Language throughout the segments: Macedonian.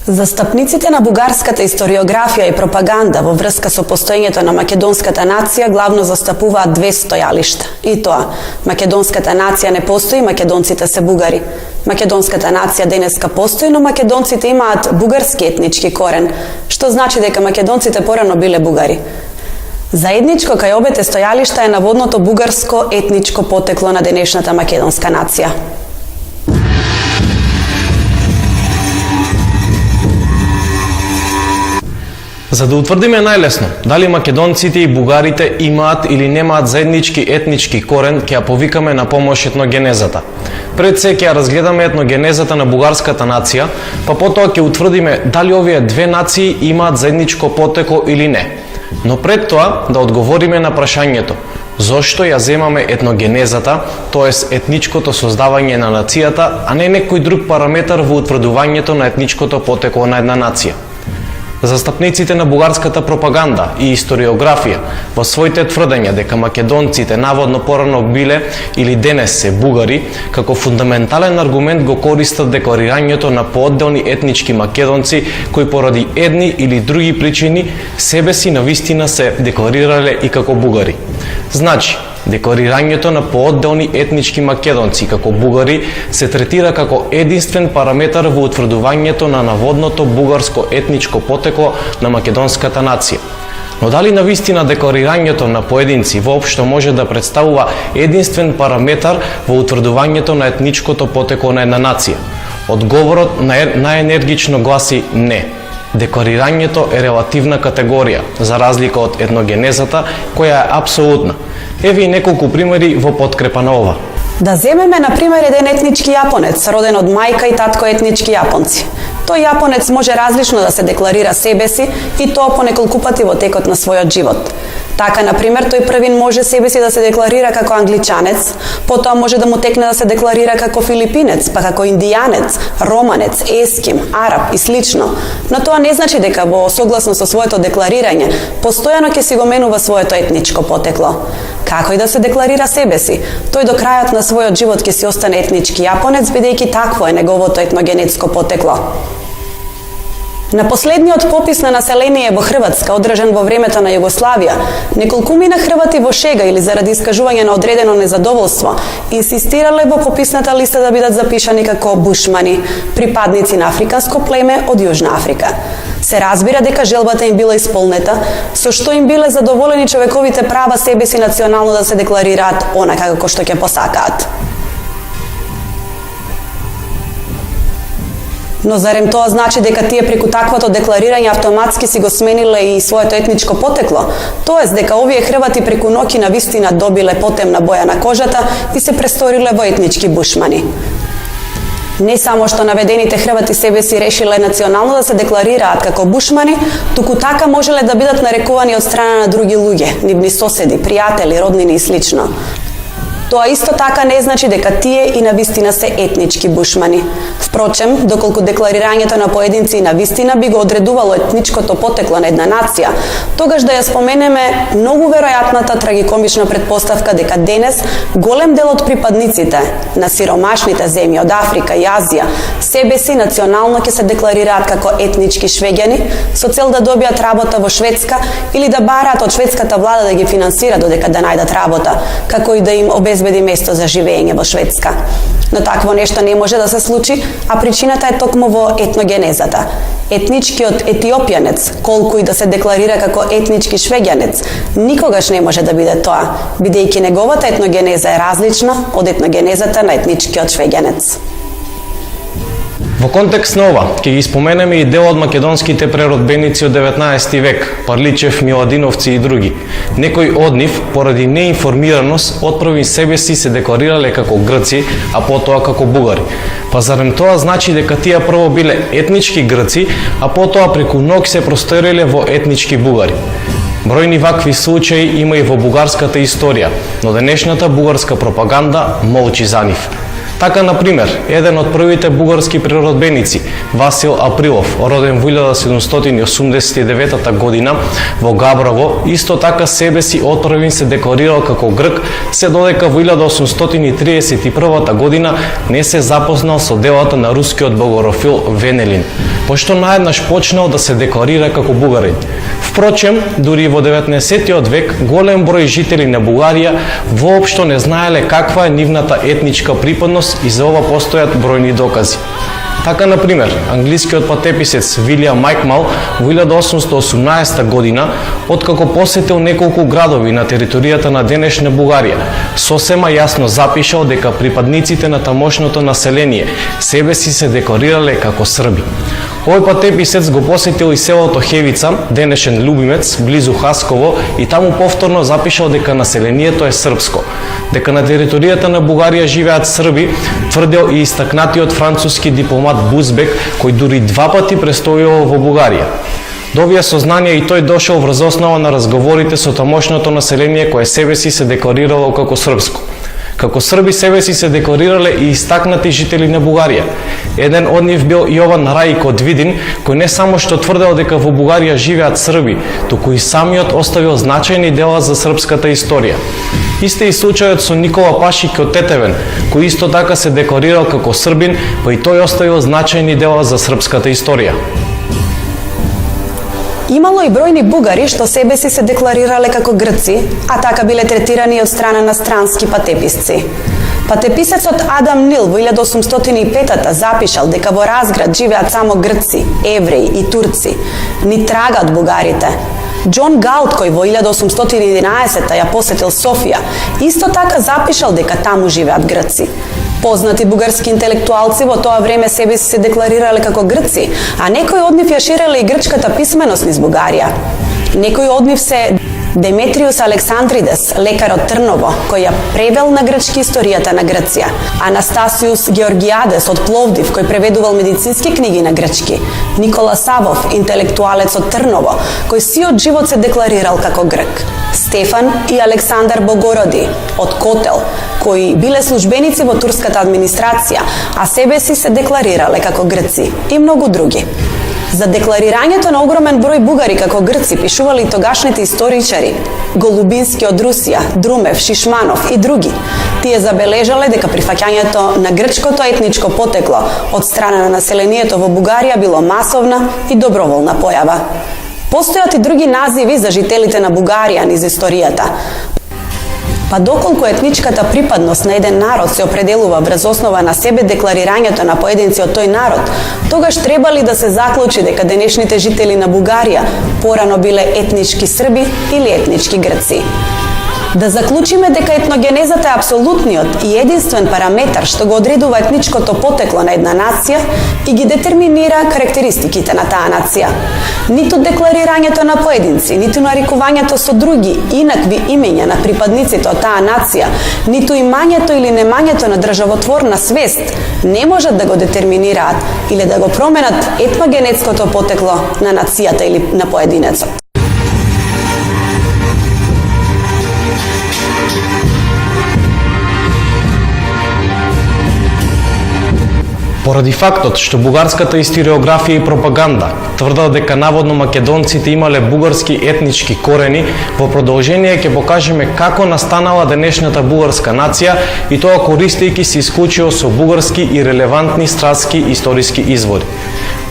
Застапниците на бугарската историографија и пропаганда во врска со постоењето на македонската нација главно застапуваат две стојалишта. И тоа, македонската нација не постои, македонците се бугари. Македонската нација денеска постои, но македонците имаат бугарски етнички корен, што значи дека македонците порано биле бугари. Заедничко кај обете стојалишта е наводното бугарско етничко потекло на денешната македонска нација. За да утврдиме најлесно дали македонците и бугарите имаат или немаат заеднички етнички корен, ќе ја повикаме на помош етногенезата. Пред се ќе ја разгледаме етногенезата на бугарската нација, па потоа ќе утврдиме дали овие две нации имаат заедничко потекло или не. Но пред тоа да одговориме на прашањето зошто ја земаме етногенезата, тоест етничкото создавање на нацијата, а не некој друг параметар во утврдувањето на етничкото потекло на една нација. Застапниците на бугарската пропаганда и историографија во своите тврдења дека македонците наводно порано биле или денес се бугари, како фундаментален аргумент го користат декларирањето на поодделни етнички македонци кои поради едни или други причини себе си навистина се декларирале и како бугари. Значи, декларирањето на поодделни етнички македонци како бугари се третира како единствен параметар во утврдувањето на наводното бугарско етничко потекло на македонската нација. Но дали навистина декларирањето на поединци воопшто може да представува единствен параметар во утврдувањето на етничкото потекло на една нација? Одговорот најенергично гласи не. Декларирањето е релативна категорија, за разлика од етногенезата, која е апсолутна. Еве и неколку примери во подкрепа на ова. Да земеме, на пример, еден етнички јапонец, роден од мајка и татко етнички јапонци. Тој јапонец може различно да се декларира себе си и тоа по неколку пати во текот на својот живот. Така, на пример, тој првин може себе си да се декларира како англичанец, потоа може да му текне да се декларира како филипинец, па како индијанец, романец, еским, араб и слично. Но тоа не значи дека во согласно со своето декларирање постојано ќе си го менува своето етничко потекло. Како и да се декларира себе си, тој до крајот на својот живот ќе си остане етнички јапонец, бидејќи такво е неговото етногенетско потекло. На последниот попис на население во Хрватска, одржан во времето на Југославија, неколкумина хрвати во шега или заради искажување на одредено незадоволство, инсистирале во пописната листа да бидат запишани како бушмани, припадници на африканско племе од Јужна Африка. Се разбира дека желбата им била исполнета, со што им биле задоволени човековите права себе си национално да се декларираат онака како што ќе посакаат. Но зарем тоа значи дека тие преку таквото декларирање автоматски си го смениле и своето етничко потекло? Тоест дека овие хрвати преку ноќи навистина добиле потемна боја на кожата и се престориле во етнички бушмани? Не само што наведените хрвати себе си решиле национално да се декларираат како бушмани, туку така можеле да бидат нарекувани од страна на други луѓе, нивни соседи, пријатели, роднини и слично. Тоа исто така не значи дека тие и навистина се етнички бушмани. Впрочем, доколку декларирањето на поединци и навистина би го одредувало етничкото потекло на една нација, тогаш да ја споменеме многу веројатната трагикомична предпоставка дека денес голем дел од припадниците на сиромашните земји од Африка и Азија себе си национално ќе се декларираат како етнички швеѓани со цел да добијат работа во Шведска или да бараат од шведската влада да ги финансира додека да најдат работа, како и да им обезбеди место за живење во Шведска. Но такво нешто не може да се случи, а причината е токму во етногенезата. Етничкиот етиопјанец, колку и да се декларира како етнички швеѓанец, никогаш не може да биде тоа, бидејќи неговата етногенеза е различна од етногенезата на етничкиот швеѓанец. Во контекст на ова, ќе ги споменеме и дел од македонските преродбеници од 19 век, Парличев, Миладиновци и други. Некои од нив, поради неинформираност, отпрви себе си се декларирале како грци, а потоа како бугари. Па зарем тоа значи дека тие прво биле етнички грци, а потоа преку ноќ се просториле во етнички бугари? Бројни вакви случаи има и во бугарската историја, но денешната бугарска пропаганда молчи за нив. Така, например, еден од првите бугарски природбеници, Васил Априлов, роден во 1789 година во Габрово, исто така себе си отпрвин се декорирал како грк, се додека во 1831 година не се запознал со делата на рускиот богорофил Венелин, пошто наеднаш почнал да се декорира како бугарин. Впрочем, дури во 19 век голем број жители на Бугарија воопшто не знаеле каква е нивната етничка припадност и за ова постојат бројни докази. Така, например, англискиот патеписец Вилијам Майкмал во 1818 година, откако посетил неколку градови на територијата на денешна Бугарија, сосема јасно запишал дека припадниците на тамошното население себе си се декорирале како срби. Овој патеписец го посетил и селото Хевица, денешен Любимец, близу Хасково, и таму повторно запишал дека населението е српско. Дека на територијата на Бугарија живеат срби, тврдел и истакнатиот француски дипломат Бузбек, кој дури 2 пати престојувал во Бугарија. До овие сознанија и тој дошол врз основа на разговорите со тамошното население кое себе си се декорирало како српско. Како срби себе си се декорирале и истакнати жители на Бугарија. Еден од нив бил Јован Рајко од Видин, кој не само што тврдел дека во Бугарија живеат срби, туку и самиот оставил значајни дела за српската историја. Исте и случајот со Никола Пашик од Тетевен, кој исто така се декорирал како србин, па и тој оставил значајни дела за српската историја. Имало и бројни бугари што себе си се декларирале како грци, а така биле третирани од страна на странски патеписци. Патеписецот Адам Нил во 1805 запишал дека во Разград живеат само грци, евреи и турци, ни трагат бугарите. Џон Гаут, кој во 1811 ја посетил Софија, исто така запишал дека таму живеат грци. Познати бугарски интелектуалци во тоа време себе си се декларирале како грци, а некои од нив ја ширеле и грчката писменост низ Бугарија. Некои од нив се Деметриус Александридес, лекар од Трново, кој ја превел на грчки историјата на Грција, Анастасиус Георгиадес од Пловдив, кој преведувал медицински книги на грчки, Никола Савов, интелектуалец од Трново, кој сиот живот се декларирал како грк, Стефан и Александар Богороди од Котел, кои биле службеници во турската администрација, а себе си се декларирале како грци, и многу други. За декларирањето на огромен број бугари како грци пишували и тогашните историчари Голубински од Русија, Друмев, Шишманов и други. Тие забележале дека прифаќањето на грчкото етничко потекло од страна на населението во Бугарија било масовна и доброволна појава. Постојат и други називи за жителите на Бугарија низ историјата. Па доколку етничката припадност на еден народ се определува врз основа на себе декларирањето на поединци од тој народ, тогаш требали да се заклучи дека денешните жители на Бугарија порано биле етнички срби или етнички грци. Да заклучиме дека етногенезата е апсолутниот и единствен параметар што го одредува етничкото потекло на една нација и ги детерминира карактеристиките на таа нација. Ниту декларирањето на поединци, ниту нарекувањето со други инакви имења на припадниците од таа нација, ниту имањето или немањето на државотворна свест не можат да го детерминираат или да го променат етногенетското потекло на нацијата или на поединецот. Поради фактот што бугарската историографија и пропаганда тврдат дека наводно македонците имале бугарски етнички корени, во продолжение ќе покажеме како настанала денешната бугарска нација и тоа користејќи се исклучиво со бугарски и релевантни стратски историски извори.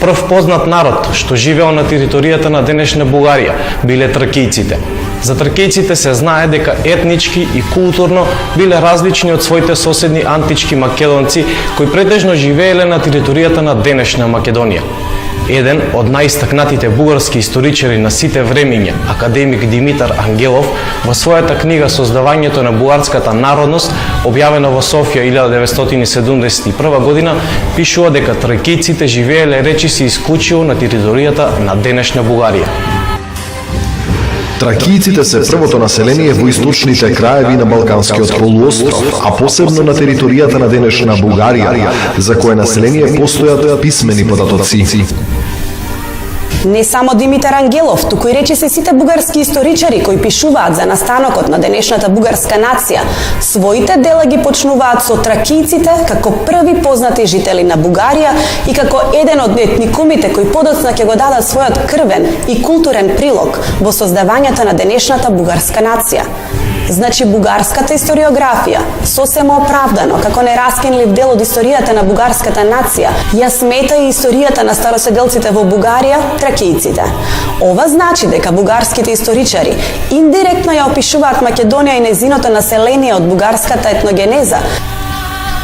Прв познат народ што живеел на територијата на денешна Бугарија биле тракијците. За тракијците се знае дека етнички и културно биле различни од своите соседни антички македонци кои претежно живееле на територијата на денешна Македонија. Еден од најистакнатите бугарски историчари на сите времиња, академик Димитар Ангелов, во својата книга Создавањето на бугарската народност, објавена во Софија 1971 година, пишува дека тракијците живееле речиси исклучиво на територијата на денешна Бугарија. Тракијците се првото население во источните краеви на Балканскиот полуостров, а посебно на територијата на денешна Бугарија, за кое население постојат писмени податоци. Не само Димитар Ангелов, туку и речиси сите бугарски историчари кои пишуваат за настанокот на денешната бугарска нација, своите дела ги почнуваат со тракијците како први познати жители на Бугарија и како еден од етникумите кои подоцна ќе го дадат својот крвен и културен прилог во создавањето на денешната бугарска нација. Значи, бугарската историографија, сосема оправдано, како нераскинлив дел од историјата на бугарската нација, ја смета и историјата на староседелците во Бугарија, тракијците. Ова значи дека бугарските историчари индиректно ја опишуваат Македонија и незиното население од бугарската етногенеза,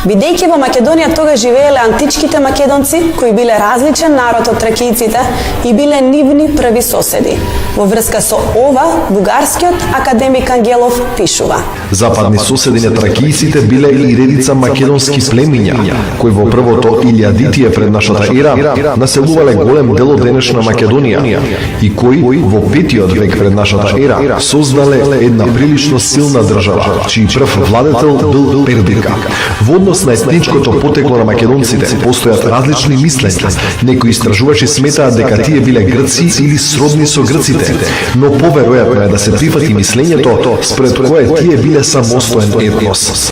бидејќи во Македонија тога живееле античките македонци, кои биле различен народ од тракијците и биле нивни први соседи. Во врска со ова, бугарскиот академик Ангелов пишува: Западни соседи на тракијците биле и редица македонски племиња, кои во првото илјадитие пред нашата ера населувале голем дел од денешна Македонија и кои во 5-тиот век пред нашата ера создале една прилично силна држава, чиј прв владетел бил Пердика. Во однос на етничкото потекло на македонците постојат различни мислења. Некои истражувачи сметаат дека тие биле грци или сродни со грците, но поверојатно е да се прифати мислењето според кое тие биле самостоен етнос.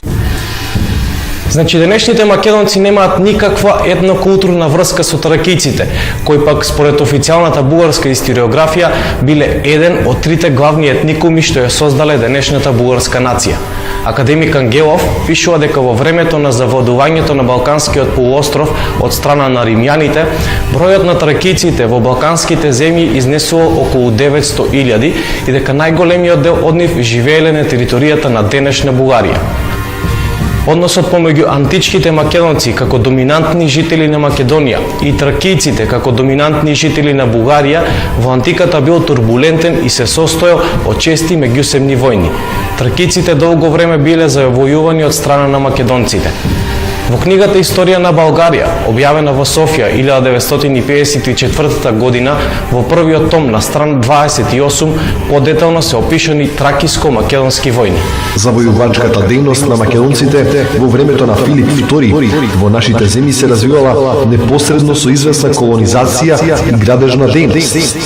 Значи, денешните македонци немаат никаква етнокултурна врска со тракијците, кои пак според официјалната бугарска историографија биле еден од трите главни етникуми што ја создале денешната бугарска нација. Академик Ангелов пишува дека во времето на завладувањето на Балканскиот полуостров од страна на римјаните, бројот на тракијците во балканските земји изнесувал околу 900.000 и дека најголемиот дел од нив живееле на територијата на денешна Бугарија. Односот помеѓу античките македонци како доминантни жители на Македонија и тракијците како доминантни жители на Бугарија во антиката бил турбулентен и се состоел од чести меѓусебни војни. Тракијците долго време биле завојувани од страна на македонците. Во книгата Историја на Българија, објавена во Софија 1954 година, во првиот том на страна 28 подетално се опишани тракиско-македонски војни. Завојувачката дејност на македонците во времето на Филип II во нашите земји се развивала непосредно со известна колонизација и градежна дејност.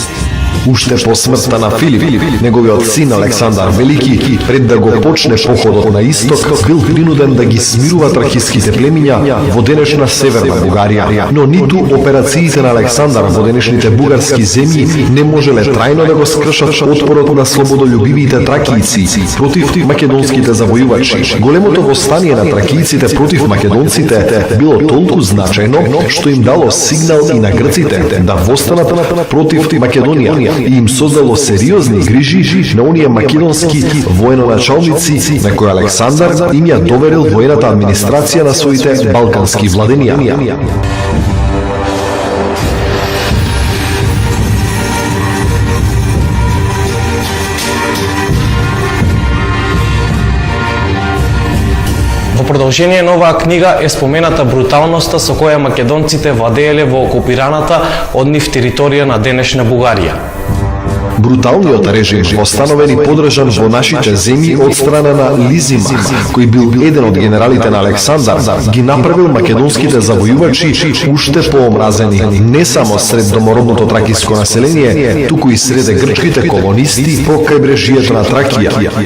Уште по смртта на Филип, неговиот син Александар Велики, пред да го почне походот на исток, бил принуден да ги смирува тракиските племиња во денешна северна Бугарија. Но ниту операциите на Александар во денешните бугарски земји не можеле трајно да го скршат отпорот на слободолюбивите тракијци против македонските завојувачи. Големото востание на тракијците против македонците било толку значајно што им дало сигнал и на грците да востанат против Македонија и им создало сериозни грижи на оние македонски военачалници на кои Александар им ја доверил воената администрација на своите балкански владенија. Во продолжение на оваа книга е спомената бруталноста со која македонците владееле во окупираната од нив територија на денешна Бугарија. Бруталниот режим, остановен и подржан во нашите земји од страна на Лизимах, кој бил еден од генералите на Александар, ги направил македонските завојувачи уште поомразени не само сред домородното тракиско население, туку и среде грчките колонисти по крајбрежјето на Тракија.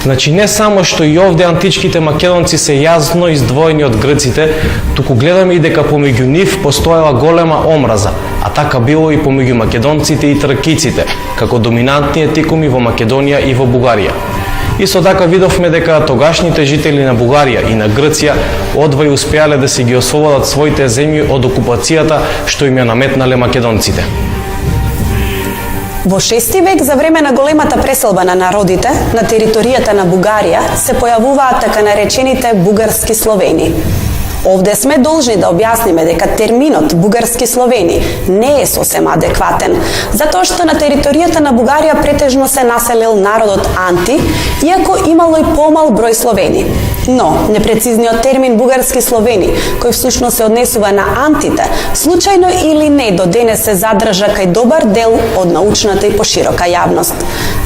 Значи, не само што и овде античките македонци се јасно издвоени од грците, туку гледаме и дека помеѓу нив постоела голема омраза, а така било и помеѓу македонците и тракиците, како доминантни етникуми во Македонија и во Бугарија. Исто така видовме дека тогашните жители на Бугарија и на Грција одвај успеале да си ги ослободат своите земји од окупацијата што им ја наметнале македонците. Во 6 век, за време на големата преселба на народите на територијата на Бугарија, се појавуваат така наречените бугарски словени. Овде сме должни да објасниме дека терминот бугарски словени не е сосем адекватен, затоа што на територијата на Бугарија претежно се населил народот Анти, иако имало и помал број словени. Но, непрецизниот термин бугарски словени, кој всушност се однесува на антите, случајно или не до денес се задржа кај добар дел од научната и поширока јавност.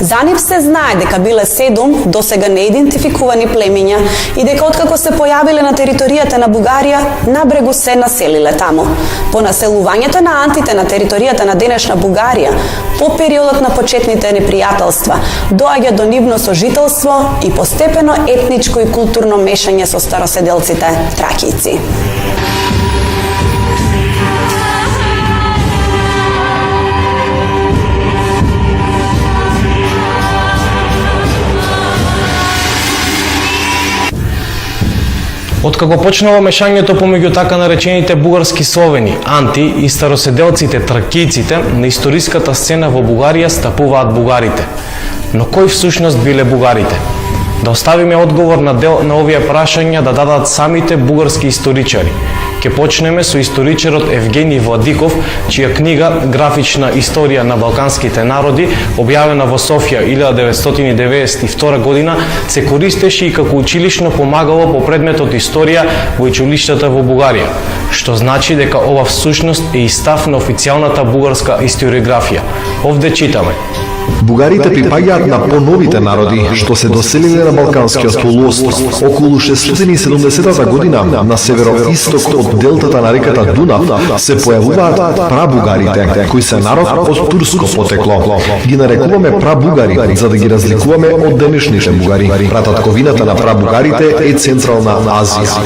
За нив се знае дека биле 7 досега неидентификувани племиња и дека откако се појавиле на територијата на Бугарија, набрегу се населиле таму. По населувањето на антите на територијата на денешна Бугарија, по периодот на почетните непријателства, доаѓа до нивно сожителство и постепено етничко и културно мешање со староседелците тракијци. Откако почнало мешањето помеѓу така наречените бугарски словени, анти и староседелците тракијците, на историската сцена во Бугарија стапуваат бугарите. Но кои всушност биле бугарите? Да оставиме одговор на дел на овие прашања да дадат самите бугарски историчари. Ке почнеме со историчарот Евгений Владиков, чија книга «Графична историја на балканските народи», објавена во Софија 1992 година, се користеше и како училишно помагало по предметот историја во училиштата во Бугарија, што значи дека ова всушност е и став на официјалната бугарска историографија. Овде читаме: Бугарите припаѓаат на поновите народи што се доселиле на Балканскиот полуостров околу 670 година на североисток од делтата на реката Дунав се појавуваат прабугарите, кои се народ од турско потекло. Ги нарекуваме прабугари за да ги разликуваме од денешните бугари. Прататковината на прабугарите е Централна Азија.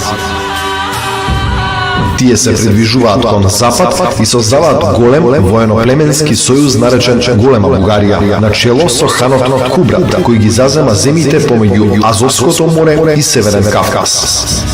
Тие се придвижуваат кон запад и создаваат голем воено-племенски сојуз наречен Голема Бугарија, на чело со ханот Кубрат, кој ги зазема земите помеѓу Азовското море и Северен Кавказ.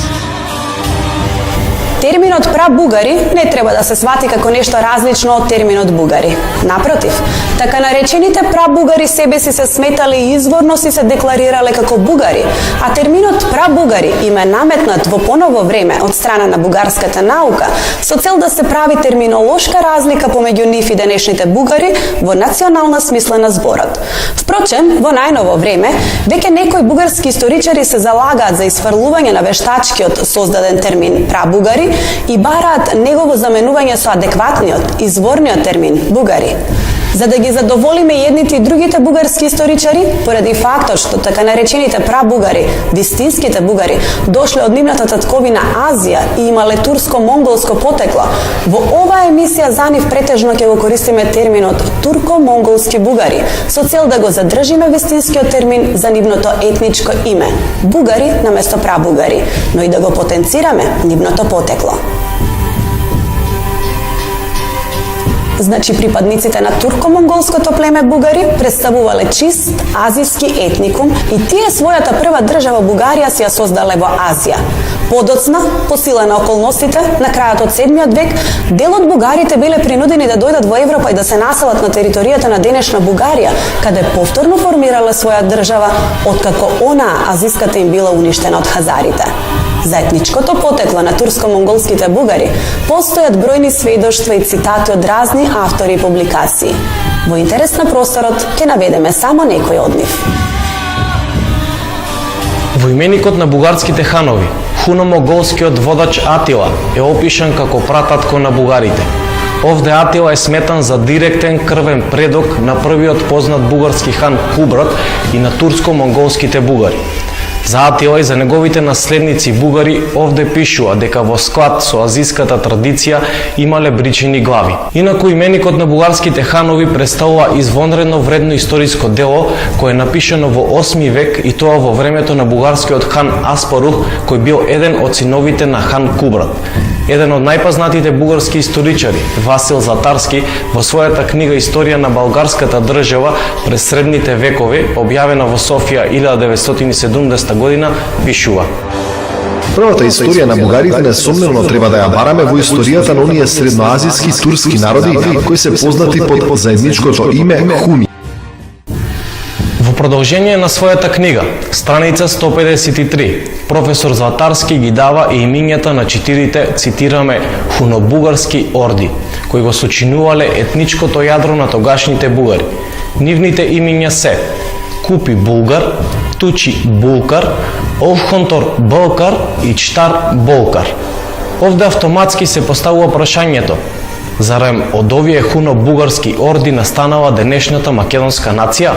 Терминот прабугари не треба да се свати како нешто различно од терминот бугари. Напротив, така наречените прабугари себе си се сметале и изворно си се декларирале како бугари, а терминот прабугари им е наметнат во поново време од страна на бугарската наука со цел да се прави терминолошка разлика помеѓу нив и денешните бугари во национална смисла на зборот. Впрочем, во најново време, веќе некои бугарски историчари се залагаат за изфрлување на вештачкиот создаден термин прабугари и бараат негово заменување со адекватниот, изворниот термин бугари. За да ги задоволиме едните и другите бугарски историчари, поради фактот што така наречените прабугари, вистинските бугари, дошле од нивната татковина Азија и имале турско-монголско потекло, во оваа емисија за нив претежно ќе го користиме терминот турко-монголски бугари, со цел да го задржиме вистинскиот термин за нивното етничко име – бугари наместо прабугари, но и да го потенцираме нивното потекло. Значи, припадниците на турко-монголското племе бугари представувале чист азиски етникум и тие својата прва држава Бугарија си ја создале во Азија. Подоцна, по сила на околностите, на крајот од 7 век, дел од бугарите биле принудени да дојдат во Европа и да се населат на територијата на денешна Бугарија, каде повторно формирале своја држава, откако онаа азиската им била уништена од хазарите. За етничкото потекло на турско-монголските бугари постојат бројни сведоштва и цитати од разни автори и публикации. Во интерес на просторот ќе наведеме само некои од нив. Во именикот на бугарските ханови, хуно-монголскиот водач Атила е опишан како прататко на бугарите. Овде Атила е сметан за директен крвен предок на првиот познат бугарски хан Кубрат и на турско-монголските бугари. За Атила и за неговите наследници бугари овде пишува дека во склад со азиската традиција имале бричени глави. Инаку именикот на бугарските ханови представува извонредно вредно историско дело кое е напишано во 8 век и тоа во времето на бугарскиот хан Аспарух, кој бил еден од синовите на хан Кубрат. Еден од најпознатите бугарски историчари, Васил Златарски, во својата книга Историја на българската држава през средните векови, објавена во Софија 1970 година, пишува: Првата историја на бугарите несомневно треба да ја бараме во историјата на оние средноазиски турски народи кои се познати под заедничкото име Хуни. Во продолжение на својата книга, страница 153, професор Златарски ги дава и имињата на 4, цитираме, хунобугарски орди, кои го сочинувале етничкото јадро на тогашните бугари. Нивните имиња се Купи Булгар, Тучи Булкар, Олхонтор Болкар и Чтар Болкар. Овде автоматски се поставува прашањето: Зарем од овие хуно-бугарски орди настанала денешната македонска нација?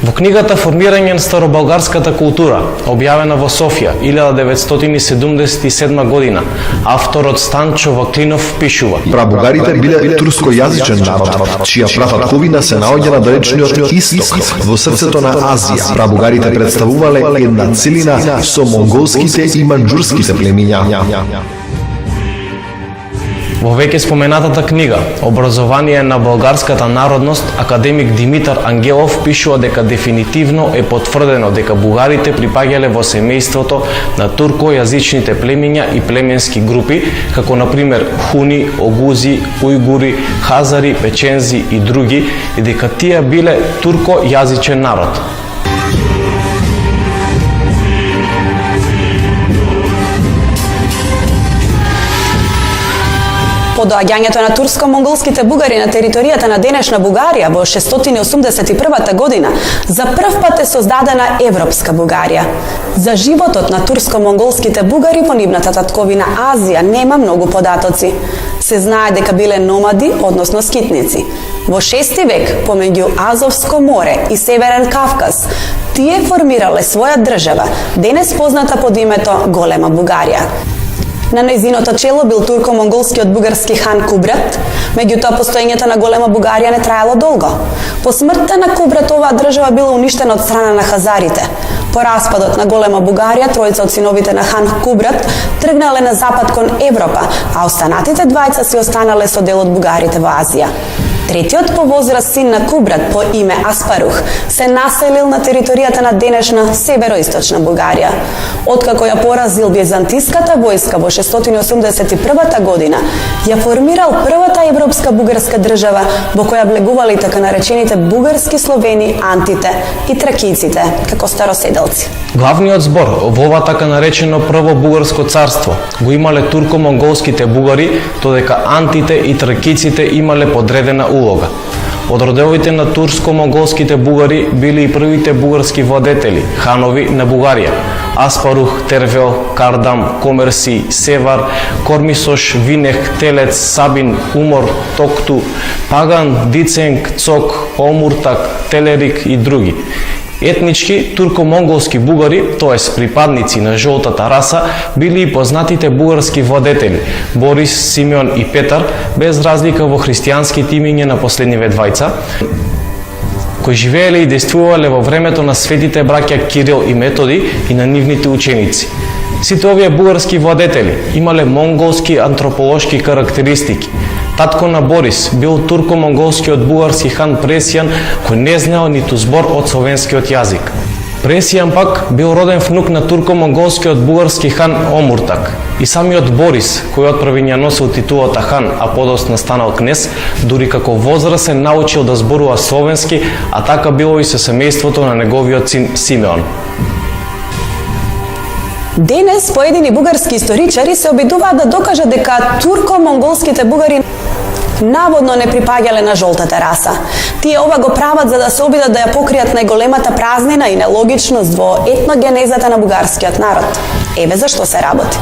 Во книгата Формирање на старобалгарската култура, објавена во Софија 1977 година, авторот Станчо Ваклинов пишува: Прабугарите биле турскојазичен народ, чија прататковина се наоѓа на далечниот исток, во срцето на Азија. Прабугарите представувале една целина со монголските и манџурските племиња. Во веќе споменатата книга Образование на болгарската народност, академик Димитар Ангелов пишува дека дефинитивно е потврдено дека бугарите припаѓале во семејството на туркојазичните племиња и племенски групи, како на пример хуни, огузи, ујгури, хазари, печензи и други, и дека тие биле туркојазичен народ. По доаѓањето на турско-монголските бугари на територијата на денешна Бугарија во 681 година, за прв пат е создадена Европска Бугарија. За животот на турско-монголските бугари во нивната татковина Азија нема многу податоци. Се знае дека биле номади, односно скитници. Во 6 век, помеѓу Азовско море и Северен Кавказ, тие формирале своја држава, денес позната под името Голема Бугарија. На нејзиното чело бил турко-монголскиот бугарски хан Кубрат, меѓутоа постоењето на Голема Бугарија не траело долго. По смртта на Кубрат оваа држава била уништена од страна на хазарите. По распадот на Голема Бугарија, тројца од синовите на хан Кубрат тргнале на запад кон Европа, а останатите двајца си останале со дел од бугарите во Азија. Третиот по возраст син на Кубрат по име Аспарух се населил на територијата на денешна североисточна Бугарија. Откако ја поразил византиската војска во 681 година, ја формирал првата европска бугарска држава во која влегували така наречените бугарски словени, антите и тракиците, како староседелци. Главниот збор во ова така наречено прво бугарско царство го имале турко-монголските бугари, додека антите и тракиците имале подредена улога. Од родовите на турско-монголските бугари били и првите бугарски владетели, ханови на Бугарија: Аспарух, Тервел, Кардам, Комерси, Севар, Кормисош, Винех, Телец, Сабин, Умор, Токту, Паган, Диценг, Цок, Омуртак, Телерик и други. Етнички турко-монголски бугари, тоест припадници на жолтата раса, били и познатите бугарски владетели Борис, Симеон и Петар, без разлика во христијанските имиња на последниве двајца, кои живееле и действувале во времето на светите браќа Кирил и Методи и на нивните ученици. Сите овие бугарски владетели имале монголски антрополошки карактеристики. Татко на Борис бил турко-монголскиот бугарски хан Пресијан, кој не знаел ниту збор од словенскиот јазик. Пресијан пак бил роден внук на турко-монголскиот бугарски хан Омуртак. И самиот Борис, кој отпрви ја носил титулата хан, а подоцна станал кнез, дури како возрасен научил да зборува словенски, а така било и со семејството на неговиот син Симеон. Денес поедини бугарски историчари се обидуваат да докажат дека турко-монголските бугари наводно не припаѓале на жолтата раса. Тие ова го прават за да се обидат да ја покријат најголемата празнина и нелогичност во етногенезата на бугарскиот народ. Еве зашто се работи.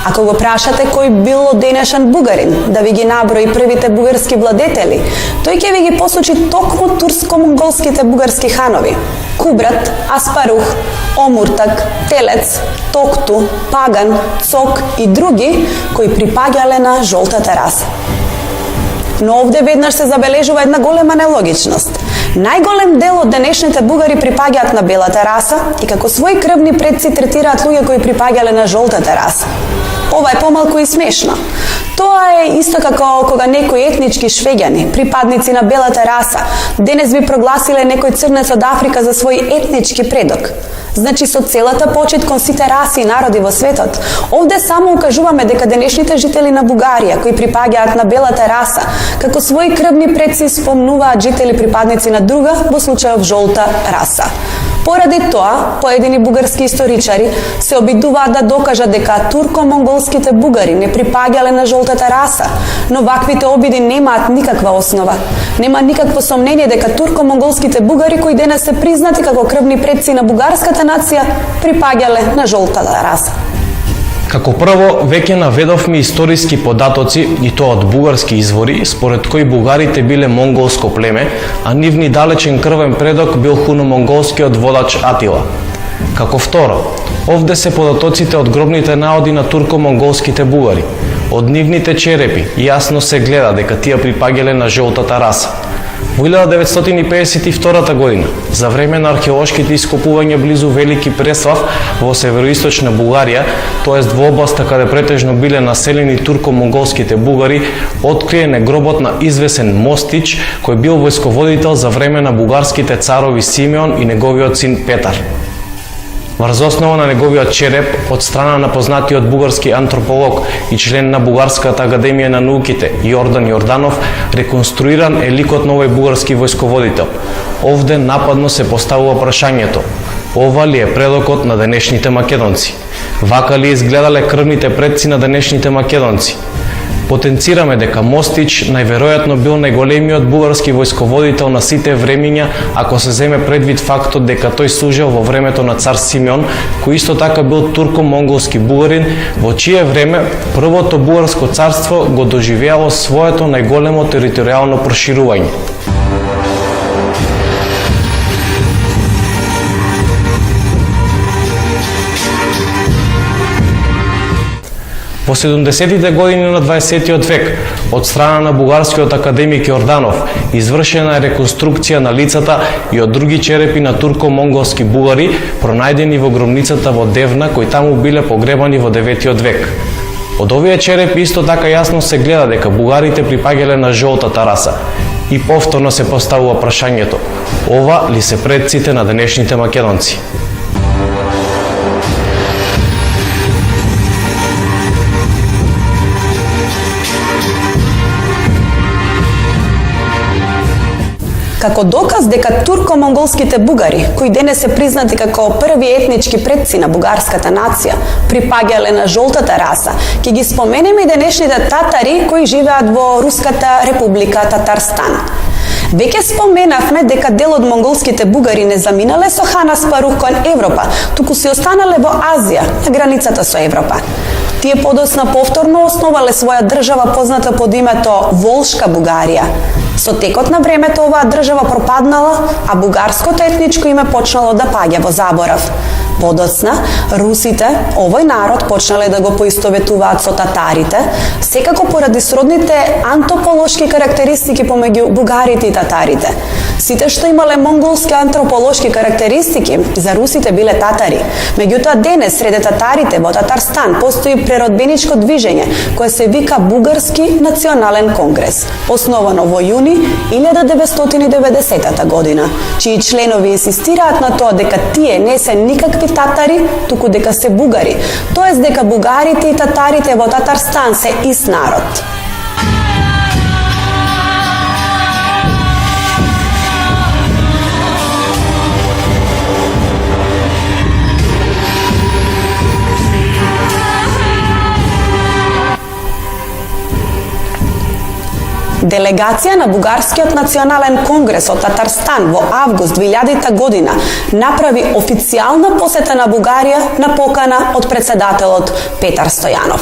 Ако го прашате кој бил денешен бугарин, да ви ги наброи првите бугарски владетели, тој ќе ви ги посочи токму турско-монголските бугарски ханови: Кубрат, Аспарух, Омуртак, Телец, Токту, Паган, Цок и други кои припаѓале на жолтата раса. Но овде веднаш се забележува една голема нелогичност. Најголем дел од денешните бугари припаѓаат на белата раса и како своји крвни предци третираат луѓе кои припаѓале на жолтата раса. Ова е помалку и смешно. Тоа е исто како кога некои етнички швеѓани, припадници на белата раса, денес би прогласиле некој црнец од Африка за свој етнички предок. Значи, со целата почит кон сите раси и народи во светот, овде само укажуваме дека денешните жители на Бугарија, кои припаѓаат на белата раса, како своји крвни предци спомнуваат жители припадници на друга, во случајов жолта раса. Поради тоа, поедини бугарски историчари се обидуваат да докажат дека турко-монголските бугари не припаѓале на жолтата раса, но ваквите обиди немаат никаква основа. Нема никакво сомнение дека турко-монголските бугари, кои денес се признати како крвни предци на бугарската нација, припаѓале на жолтата раса. Како прво, веќе наведовме историски податоци, и тоа од бугарски извори, според кои бугарите биле монголско племе, а нивни далечен крвен предок бил хуно-монголскиот водач Атила. Како второ, овде се податоците од гробните наоди на турко-монголските бугари. Од нивните черепи јасно се гледа дека тие припаѓале на жолтата раса. Во 1952 година, за време на археолошките ископувања близу Велики Преслав во североисточна Бугарија, тоест во областа каде претежно биле населени турко-монголските бугари, откриен е гробот на извесен Мостич, кој бил војсководител за време на бугарските царови Симеон и неговиот син Петар. Врз основа на неговиот череп, од страна на познатиот бугарски антрополог и член на Бугарската академија на науките Јордан Јорданов, реконструиран е ликот на овој бугарски војсководител. Овде нападно се поставува прашањето: ова ли е предокот на денешните македонци? Вака ли изгледале крвните предци на денешните македонци? Потенцираме дека Мостич најверојатно бил најголемиот бугарски војсководител на сите времиња, ако се земе предвид фактот дека тој служел во времето на цар Симеон, кој исто така бил турко-монголски бугарин, во чие време првото бугарско царство го доживеало своето најголемо територијално проширување. Во 70-тите години на 20-тиот век, од страна на бугарскиот академик Јорданов, извршена е реконструкција на лицата и од други черепи на турко-монголски бугари, пронајдени во гробницата во Девна, кои таму биле погребани во 9-тиот век. Од овие черепи исто така јасно се гледа дека бугарите припаѓале на жолтата раса. И повторно се поставува прашањето: ова ли се предците на денешните македонци? Како доказ дека турко-монголските бугари, кои денес се признати како први етнички предци на бугарската нација, припаѓале на жолтата раса, ќе ги споменеме и денешните татари кои живеат во Руската република Татарстан. Веќе споменавме дека дел од монголските бугари не заминале со хан Аспарух кон Европа, туку си останале во Азија, на границата со Европа. Тие подосна повторно основале своја држава позната под името Волшка Бугарија. Со текот на времето оваа држава пропаднала, а бугарското етничко име почнало да паѓа во заборав. Подоцна, русите, овој народ почнале да го поистоветуваат со татарите, секако поради сродните антрополошки карактеристики помеѓу бугарите и татарите. Сите што имале монголски антрополошки карактеристики, за русите биле татари. Меѓутоа денес среде татарите во Татарстан постои преродбеничко движење кое се вика Бугарски национален конгрес, основано во јуни 1990 година, чии членови инсистираат на тоа дека тие не се никакви татари, туку дека се бугари, тоест дека бугарите и татарите во Татарстан се ист народ. Делегација на Бугарскиот национален конгрес од Татарстан во август 2000 година направи официјална посета на Бугарија на покана од председателот Петар Стојанов.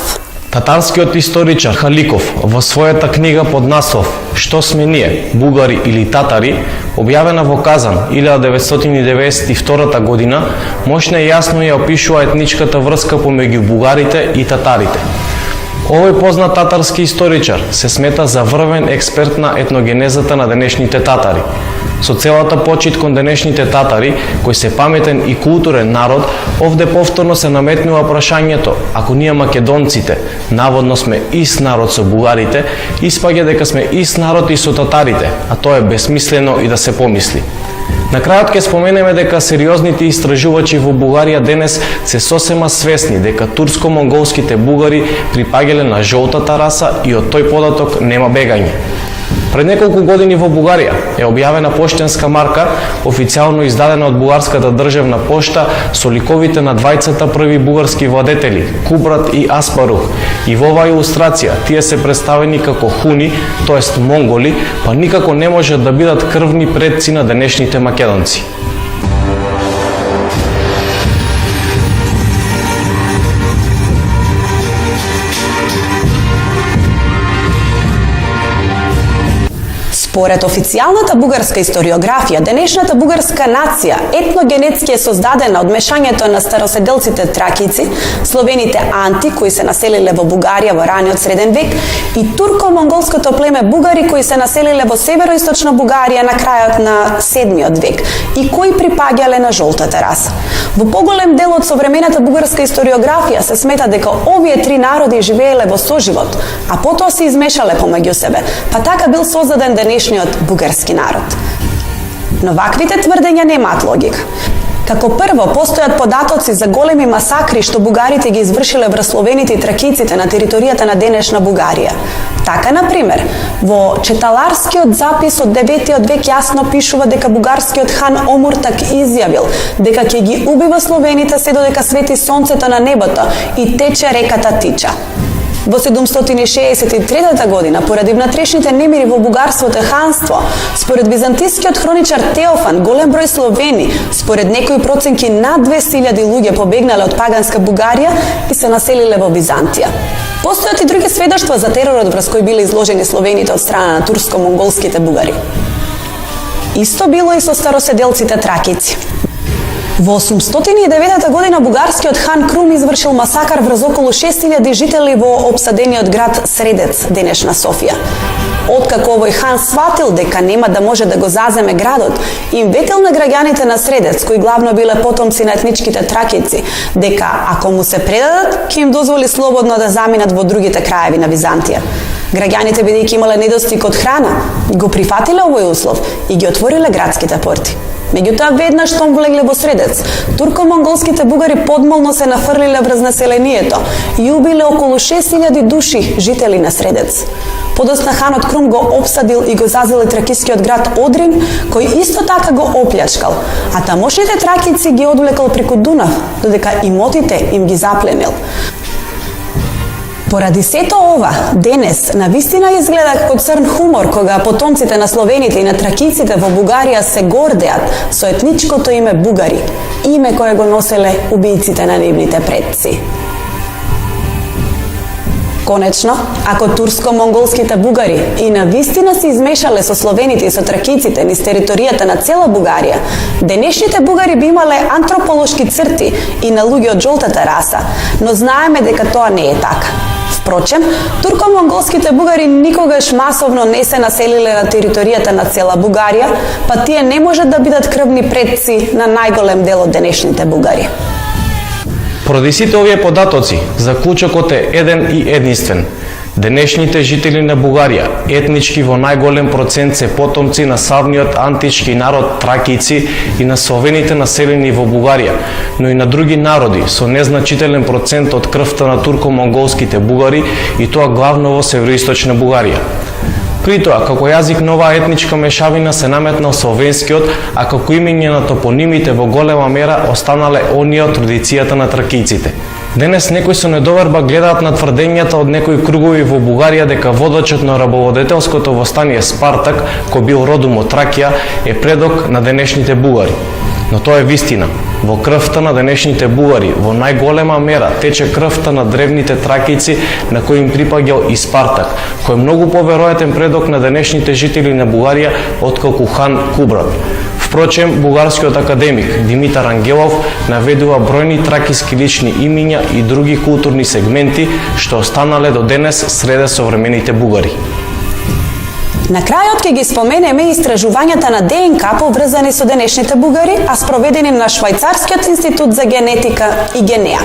Татарскиот историчар Халиков во својата книга под наслов "Што сме ние, бугари или татари", објавена во Казан 1992 година, мощно и јасно ја опишува етничката врска помеѓу бугарите и татарите. Овој познат татарски историчар се смета за врвен експерт на етногенезата на денешните татари. Со целата почит кон денешните татари, кои се паметен и културен народ, овде повторно се наметнува прашањето: ако ние македонците наводно сме ист народ со бугарите, испаѓа дека сме ист народ и со татарите, а тоа е безсмислено и да се помисли. На крајот ќе споменеме дека сериозните истражувачи во Бугарија денес се сосема свесни дека турско-монголските бугари припаѓале на жолтата раса и од тој податок нема бегање. Пред неколку години во Бугарија е објавена поштенска марка, официјално издадена од бугарската државна пошта, со ликовите на двајцата први бугарски владетели, Кубрат и Аспарух. И во оваа илустрација тие се представени како хуни, тоест монголи, па никако не можат да бидат крвни предци на денешните македонци. Според официјалната бугарска историографија, денешната бугарска нација етногенетски е создадена од мешањето на староседелците тракици, словените анти кои се населиле во Бугарија во раниот среден век и турко-монголското племе бугари кои се населиле во североисточна Бугарија на крајот на 7 век и кои припаѓале на жолтата раса. Во поголем дел од современата бугарска историографија се смета дека овие три народи живееле во соживот, а потоа се измешале помеѓу себе, па така бил создаден денешниот бугарски народ. Но ваквите тврдења немаат логика. Како прво, постојат податоци за големи масакри што бугарите ги извршиле врз словените и тракиците на територијата на денешна Бугарија. Така, например, во Четаларскиот запис од 9 век јасно пишува дека бугарскиот хан Омуртак изјавил дека ќе ги убива словените се додека свети сонцето на небото и тече реката Тича. Во 763 година, поради внатрешните немири во бугарското ханство, според византискиот хроничар Теофан, голем број словени, според некои проценки над 200.000 луѓе побегнале од паганска Бугарија и се населиле во Византија. Постојат и други сведоштва за теророт врз кој биле изложени словените од страна на турско-монголските бугари. Исто било и со староседелците тракици. Во 809 година бугарскиот хан Крум извршил масакар врз околу 6000 жители во опсадениот град Средец, денешна Софија. Откако овој хан сватил дека нема да може да го заземе градот, им ветил на граѓаните на Средец, кои главно биле потомци на етничките тракици, дека ако му се предадат, ќе им дозволи слободно да заминат во другите краеви на Византија. Граѓаните, бидејќи имале недостиг од храна, го прифатиле овој услов и ги отвориле градските порти. Меѓутоа, веднаш штом влегле во Средец, турко-монголските бугари подмолно се нафрлиле врз населението и убиле околу 6000 души жители на Средец. Подосна ханот Крум го опсадил и го зазел тракискиот град Одрин, кој исто така го оплячкал, а тамошните тракици ги одвлекал преку Дунав, додека имотите им ги запленил. Поради сето ова, денес навистина изгледа како црн хумор кога потомците на словените и на тракиците во Бугарија се гордеат со етничкото име бугари, име кое го носеле убијците на нивните предци. Конечно, ако турско-монголските бугари и навистина се измешале со словените и со тракиците низ територијата на цела Бугарија, денешните бугари би имале антрополошки црти и на луѓе од жолтата раса, но знаеме дека тоа не е така. Впрочем, турко-монголските бугари никогаш масовно не се населиле на територијата на цела Бугарија, па тие не можат да бидат крвни предци на најголем дел од денешните бугари. Поради сите овие податоци, заклучокот е еден и единствен. Денешните жители на Бугарија, етнички во најголем процент се потомци на славниот антички народ тракици и на словените населени во Бугарија, но и на други народи со незначителен процент од крвта на турко-монголските бугари и тоа главно во североисточна Бугарија. При тоа, како јазик на оваа етничка мешавина се наметнал словенскиот, а како имење на топонимите во голема мера останале оние од традицијата на тракиците. Денес некои со недоверба гледаат на тврдењата од некои кругови во Бугарија дека водачот на рабовладетелското востание Спартак, кој бил родом од Тракија, е предок на денешните бугари. Но тоа е вистина. Во крвта на денешните бугари во најголема мера тече крвта на древните тракици на кои им припаѓал и Спартак, кој е многу поверојатен предок на денешните жители на Бугарија отколку хан Кубрат. Впрочем, бугарскиот академик Димитар Ангелов наведува бројни тракиски лични имиња и други културни сегменти што останале до денес среде современите бугари. На крајот ќе ги споменеме истражувањата на ДНК поврзани со денешните бугари, а спроведени на Швајцарскиот институт за генетика и Генеа.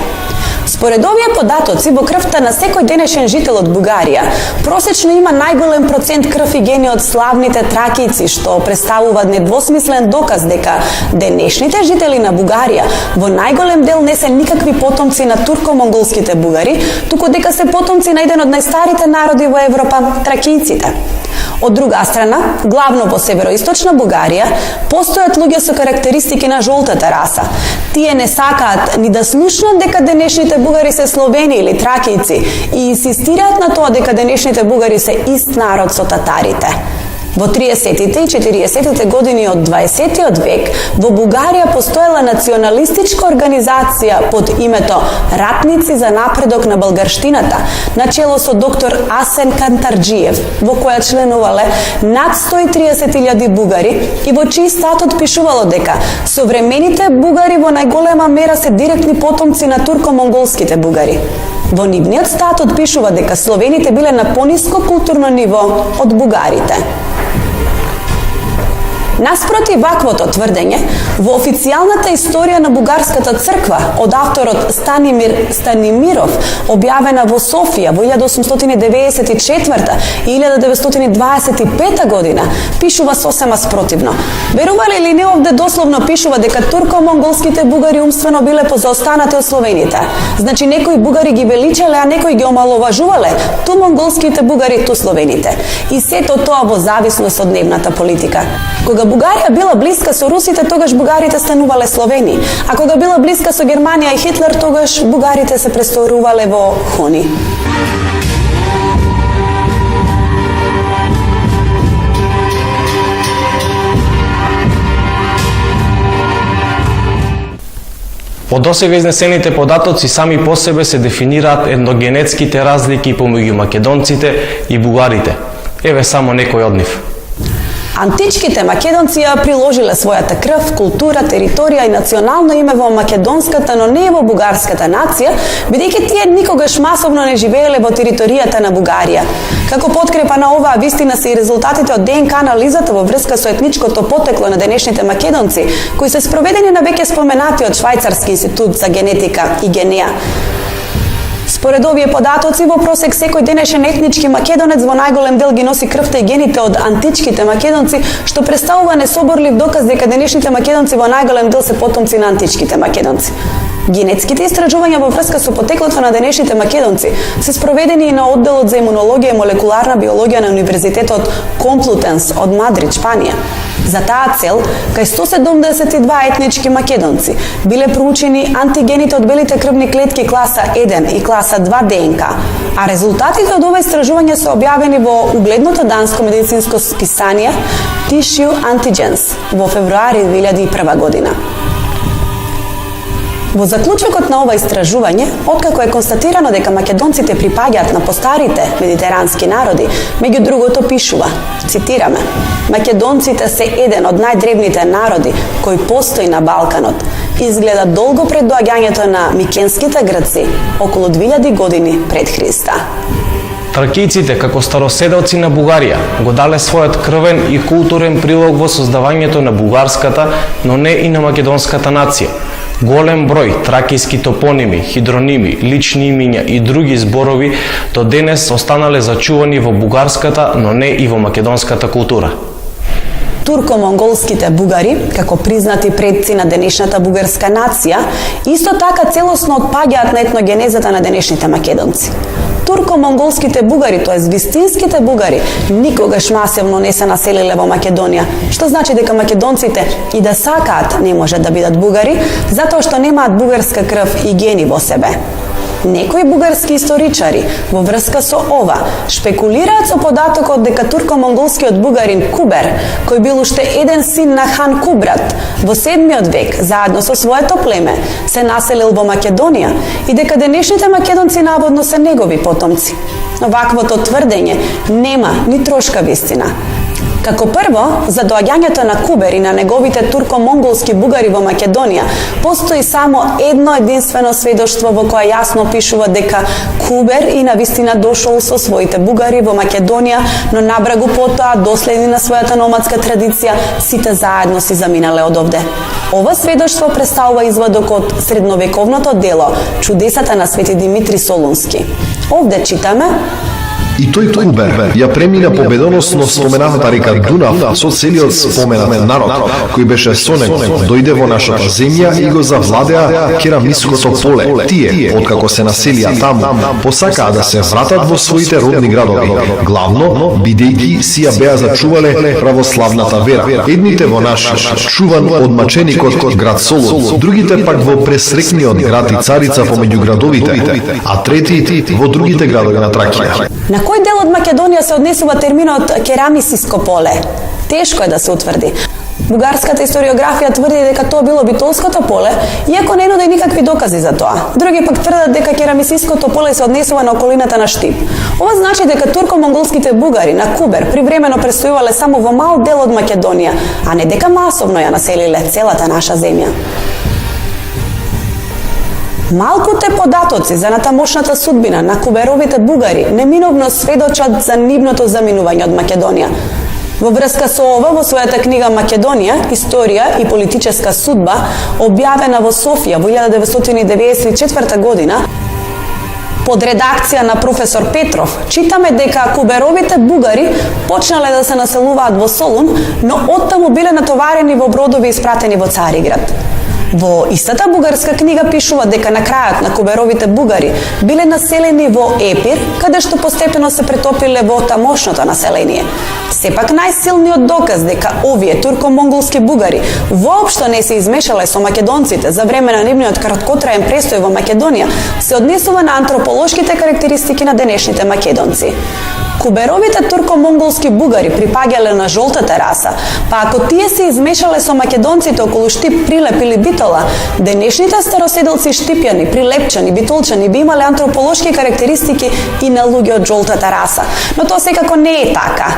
Според овие податоци, во крвта на секој денешен жител од Бугарија, просечно има најголем процент крв и гени од славните тракици, што представува недвосмислен доказ дека денешните жители на Бугарија во најголем дел не се никакви потомци на турко-монголските бугари, туку дека се потомци на еден од најстарите народи во Европа, тракиците. Од друга страна, главно во североисточна Бугарија, постојат луѓе со карактеристики на жолтата раса. Тие не сакаат ни да слушнат дека денешните бугари се словени или тракици и инсистираат на тоа дека денешните бугари се ист народ со татарите. Во 30-тите и 40-тите години од 20-тиот век во Бугарија постоела националистичка организација под името Ратници за напредок на българштината, начело со доктор Асен Кантарджиев, во која членувале над 130.000 бугари и во чиј статут пишувало дека современите бугари во најголема мера се директни потомци на турко-монголските бугари. Во нивниот статут пишува дека словените биле на пониско културно ниво од бугарите. Наспроти ваквото тврдење, во официјалната историја на бугарската црква од авторот Станимир Станимиров, објавена во Софија во 1894 и 1925 година, пишува сосема спротивно. Верувале или не, овде дословно пишува дека турко-монголските бугари умствено биле позаостанати од словените. Значи некои бугари ги величале, а некои ги омаловажувале, ту монголските бугари, ту словените. И сето тоа во зависност од нивната политика. Кога Бугарија била блиска со русите, тогаш бугарите станувале словени, а кога била блиска со Германија и Хитлер, тогаш бугарите се престорувале во хуни. По досега изнесените податоци сами по себе се дефинираат етногенетските разлики помеѓу македонците и бугарите. Еве само некој од нив. Античките македонци ја приложиле својата крв, култура, територија и национално име во македонската, но не во бугарската нација, бидејќи тие никогаш масовно не живееле во територијата на Бугарија. Како подкрепа на оваа вистина се и резултатите од ДНК анализата во врска со етничкото потекло на денешните македонци, кои се спроведени на веќе споменатиот Швајцарски институт за генетика и генеа. Според овие податоци, во просек секој денешен етнички македонец во најголем дел ги носи крвта и гените од античките македонци, што представува несоборлив доказ дека денешните македонци во најголем дел се потомци на античките македонци. Генетските истражувања во врска со потеклото на денешните македонци се спроведени и на одделот за имунологија и молекуларна биологија на Универзитетот Комплутенс од Мадрид, Шпанија. За таа цел, кај 172 етнички македонци биле проучени антигените од белите крвни клетки класа 1 и класа 2 ДНК, а резултатите од ова истражување се објавени во угледното данско медицинско списание Tissue Antigens во февруари 2001 година. Во заклучокот на ова истражување, откако е констатирано дека македонците припаѓаат на постарите медитерански народи, меѓу другото пишува, цитираме: "Македонците се еден од најдревните народи кој постои на Балканот. Изгледа долго пред доаѓањето на микенските грци, околу 2000 години пред Христа." Тракијците, како староседелци на Бугарија, го дале својот крвен и културен прилог во создавањето на бугарската, но не и на македонската нација. Голем број тракијски топоними, хидроними, лични имиња и други зборови до денес останале зачувани во бугарската, но не и во македонската култура. Турко-монголските бугари, како признати предци на денешната бугарска нација, исто така целосно отпаѓаат на етногенезата на денешните македонци. Турко-монголските бугари, тоест вистинските бугари, никогаш масивно не се населиле во Македонија, што значи дека македонците и да сакаат не може да бидат бугари, затоа што немаат бугарска крв и гени во себе. Некои бугарски историчари во врска со ова шпекулираат со податокот дека турко-монголскиот бугарин Кубер, кој бил уште еден син на хан Кубрат, во 7 век, заедно со своето племе, се населил во Македонија и дека денешните македонци наводно се негови потомци. Но ваквото тврдење нема ни трошка вистина. Како прво, за доаѓањето на Кубер и на неговите турко-монголски бугари во Македонија, постои само едно единствено сведоштво во кое јасно пишува дека Кубер и навистина дошол со своите бугари во Македонија, но набрагу потоа, доследни на својата номадска традиција, сите заедно си заминале од овде. Ова сведоштво представува извадок од средновековното дело Чудесата на Свети Димитри Солунски. Овде читаме: И тој Кубер ја премина победоносно споменатата река Дунав со целиот споменат народ, кој беше со него, дојде во нашата земја и го завладеа керамиското поле. Тие, откако се населија таму, посакаа да се вратат во своите родни градови, главно бидејќи си ја беа зачувале православната вера. Едните во наш чуван од маченикот град Солун, другите пак во пресрекниот град и царица помеѓу градовите, а трети во другите градови на Тракија. На кој дел од Македонија се однесува терминот керамисиско поле? Тешко е да се утврди. Бугарската историографија тврди дека тоа било битолското поле, иако не нуди никакви докази за тоа. Други пак тврдат дека керамисиското поле се однесува на околината на Штип. Ова значи дека турко-монголските бугари на Кубер привремено престојувале само во мал дел од Македонија, а не дека масовно ја населиле целата наша земја. Малкуте податоци за натамошната судбина на куберовите бугари неминовно сведочат за нивното заминување од Македонија. Во врска со ова, во својата книга Македонија, историја и политичка судба, објавена во Софија во 1994 година, под редакција на професор Петров, читаме дека куберовите бугари почнале да се населуваат во Солун, но оттаму биле натоварени во бродови испратени во Цариград. Во истата бугарска книга пишува дека на крајот на куберовите бугари биле населени во Епир, каде што постепено се претопиле во тамошното население. Сепак најсилниот доказ дека овие турко-монголски бугари воопшто не се измешале со македонците за време на нивниот краткотраен престој во Македонија се однесува на антрополошките карактеристики на денешните македонци. Куберовите турко-монголски бугари припаѓале на жолтата раса, па ако тие се измешале со македонците околу Штип, Прилеп или Битола, денешните староседелци штипјани, прилепчани, битолчани би имале антрополошки карактеристики и на луѓе од жолтата раса. Но тоа секако не е така.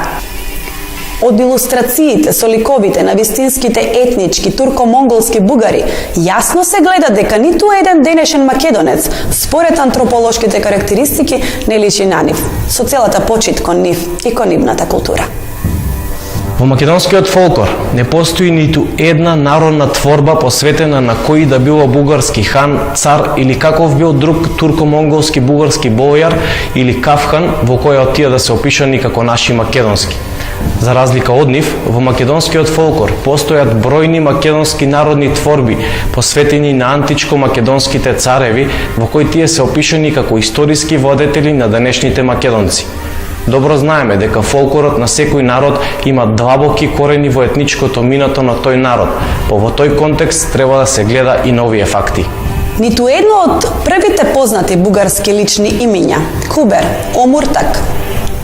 Од илустрациите со ликовите на вистинските етнички турко-монголски бугари, јасно се гледа дека ниту еден денешен македонец, според антрополошките карактеристики, не личи на нив, со целата почит кон нив и кон нивната култура. Во македонскиот фолклор не постои ниту една народна творба посветена на кој да било бугарски хан, цар или каков бил друг турко-монголски бугарски бојар или кафхан во која тие да се опишани како наши македонски. За разлика од нив, во македонскиот фолклор постојат бројни македонски народни творби посветени на античко-македонските цареви во кои тие се опишани како историски водетели на денешните македонци. Добро знаеме дека фолклорот на секој народ има длабоки корени во етничкото минато на тој народ, па во тој контекст треба да се гледа и на овие факти. Ниту едно од првите познати бугарски лични имиња – Кубер, Омуртак,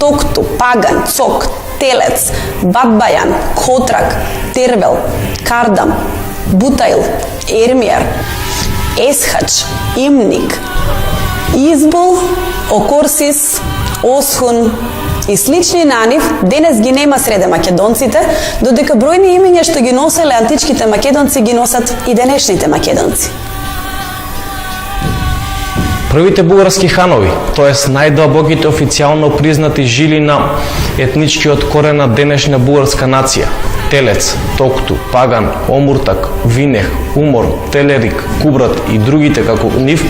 Токту, Паган, Цок, Телец, Баббајан, Котрак, Тервел, Кардам, Бутаил, Ермијар, Есхач, Имник, Избул, Окорсис, Осхун и слични на нив денес ги нема среде македонците, додека бројни имиња што ги носеле античките македонци ги носат и денешните македонци. Првите бугарски ханови, тоест најдлабоките официјално признати жили на етничкиот корен на денешна бугарска нација, Телец, Токту, Паган, Омуртак, Винех, Умор, Телерик, Кубрат и другите како нив,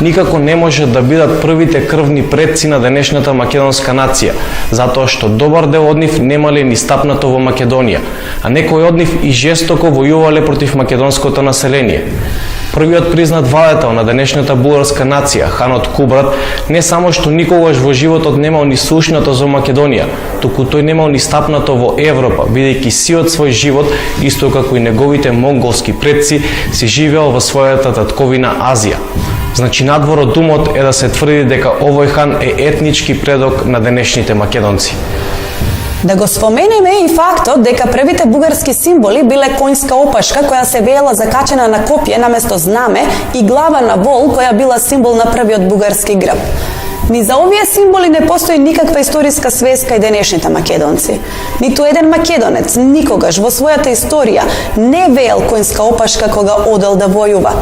никако не може да бидат првите крвни предци на денешната македонска нација, затоа што добар дел од нив немале ни стапнато во Македонија, а некои од нив и жестоко војувале против македонското население. Првиот признат владетел на денешната бугарска нација, ханот Кубрат, не само што никогаш во животот немал ни слушнато за Македонија, туку тој немал ни стапнато во Европа, бидејќи сиот свој живот, исто како и неговите монголски предци, си живеал во својата татковина Азија. Значи, надвор од умот е да се тврди дека овој хан е етнички предок на денешните македонци. Да го споменеме и фактот дека првите бугарски символи биле конјска опашка која се веела закачена на копје наместо знаме и глава на вол која била символ на првиот бугарски грб. Ни за овие символи не постои никаква историска свеска и денешните македонци. Ниту еден македонец никогаш во својата историја не веел конјска опашка кога одел да војува.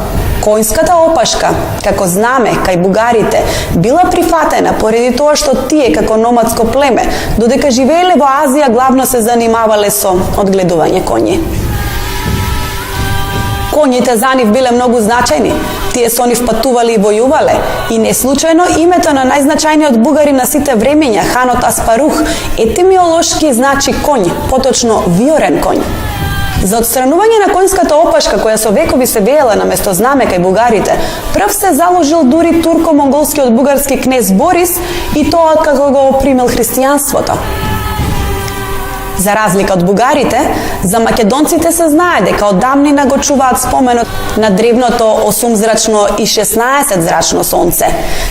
Конјската опашка, како знаме кај бугарите, била прифатена поради тоа што тие како номадско племе, додека живееле во Азија, главно се занимавале со одгледување коњи. Коњите за нив биле многу значајни. Тие со нив патувале и војувале, и не случајно името на најзначајниот бугарин на сите времења, ханот Аспарух, етимиолошки значи коњ, поточно виорен коњ. За отстранување на конјската опашка која со векови се веела наместо знаме кај бугарите, прв се заложил дури турко-монголскиот бугарски кнез Борис и тоа откако го примил христијанството. За разлика од бугарите, за македонците се знае дека од давнина го чуваат споменот на древното 8-зрачно и 16-зрачно сонце.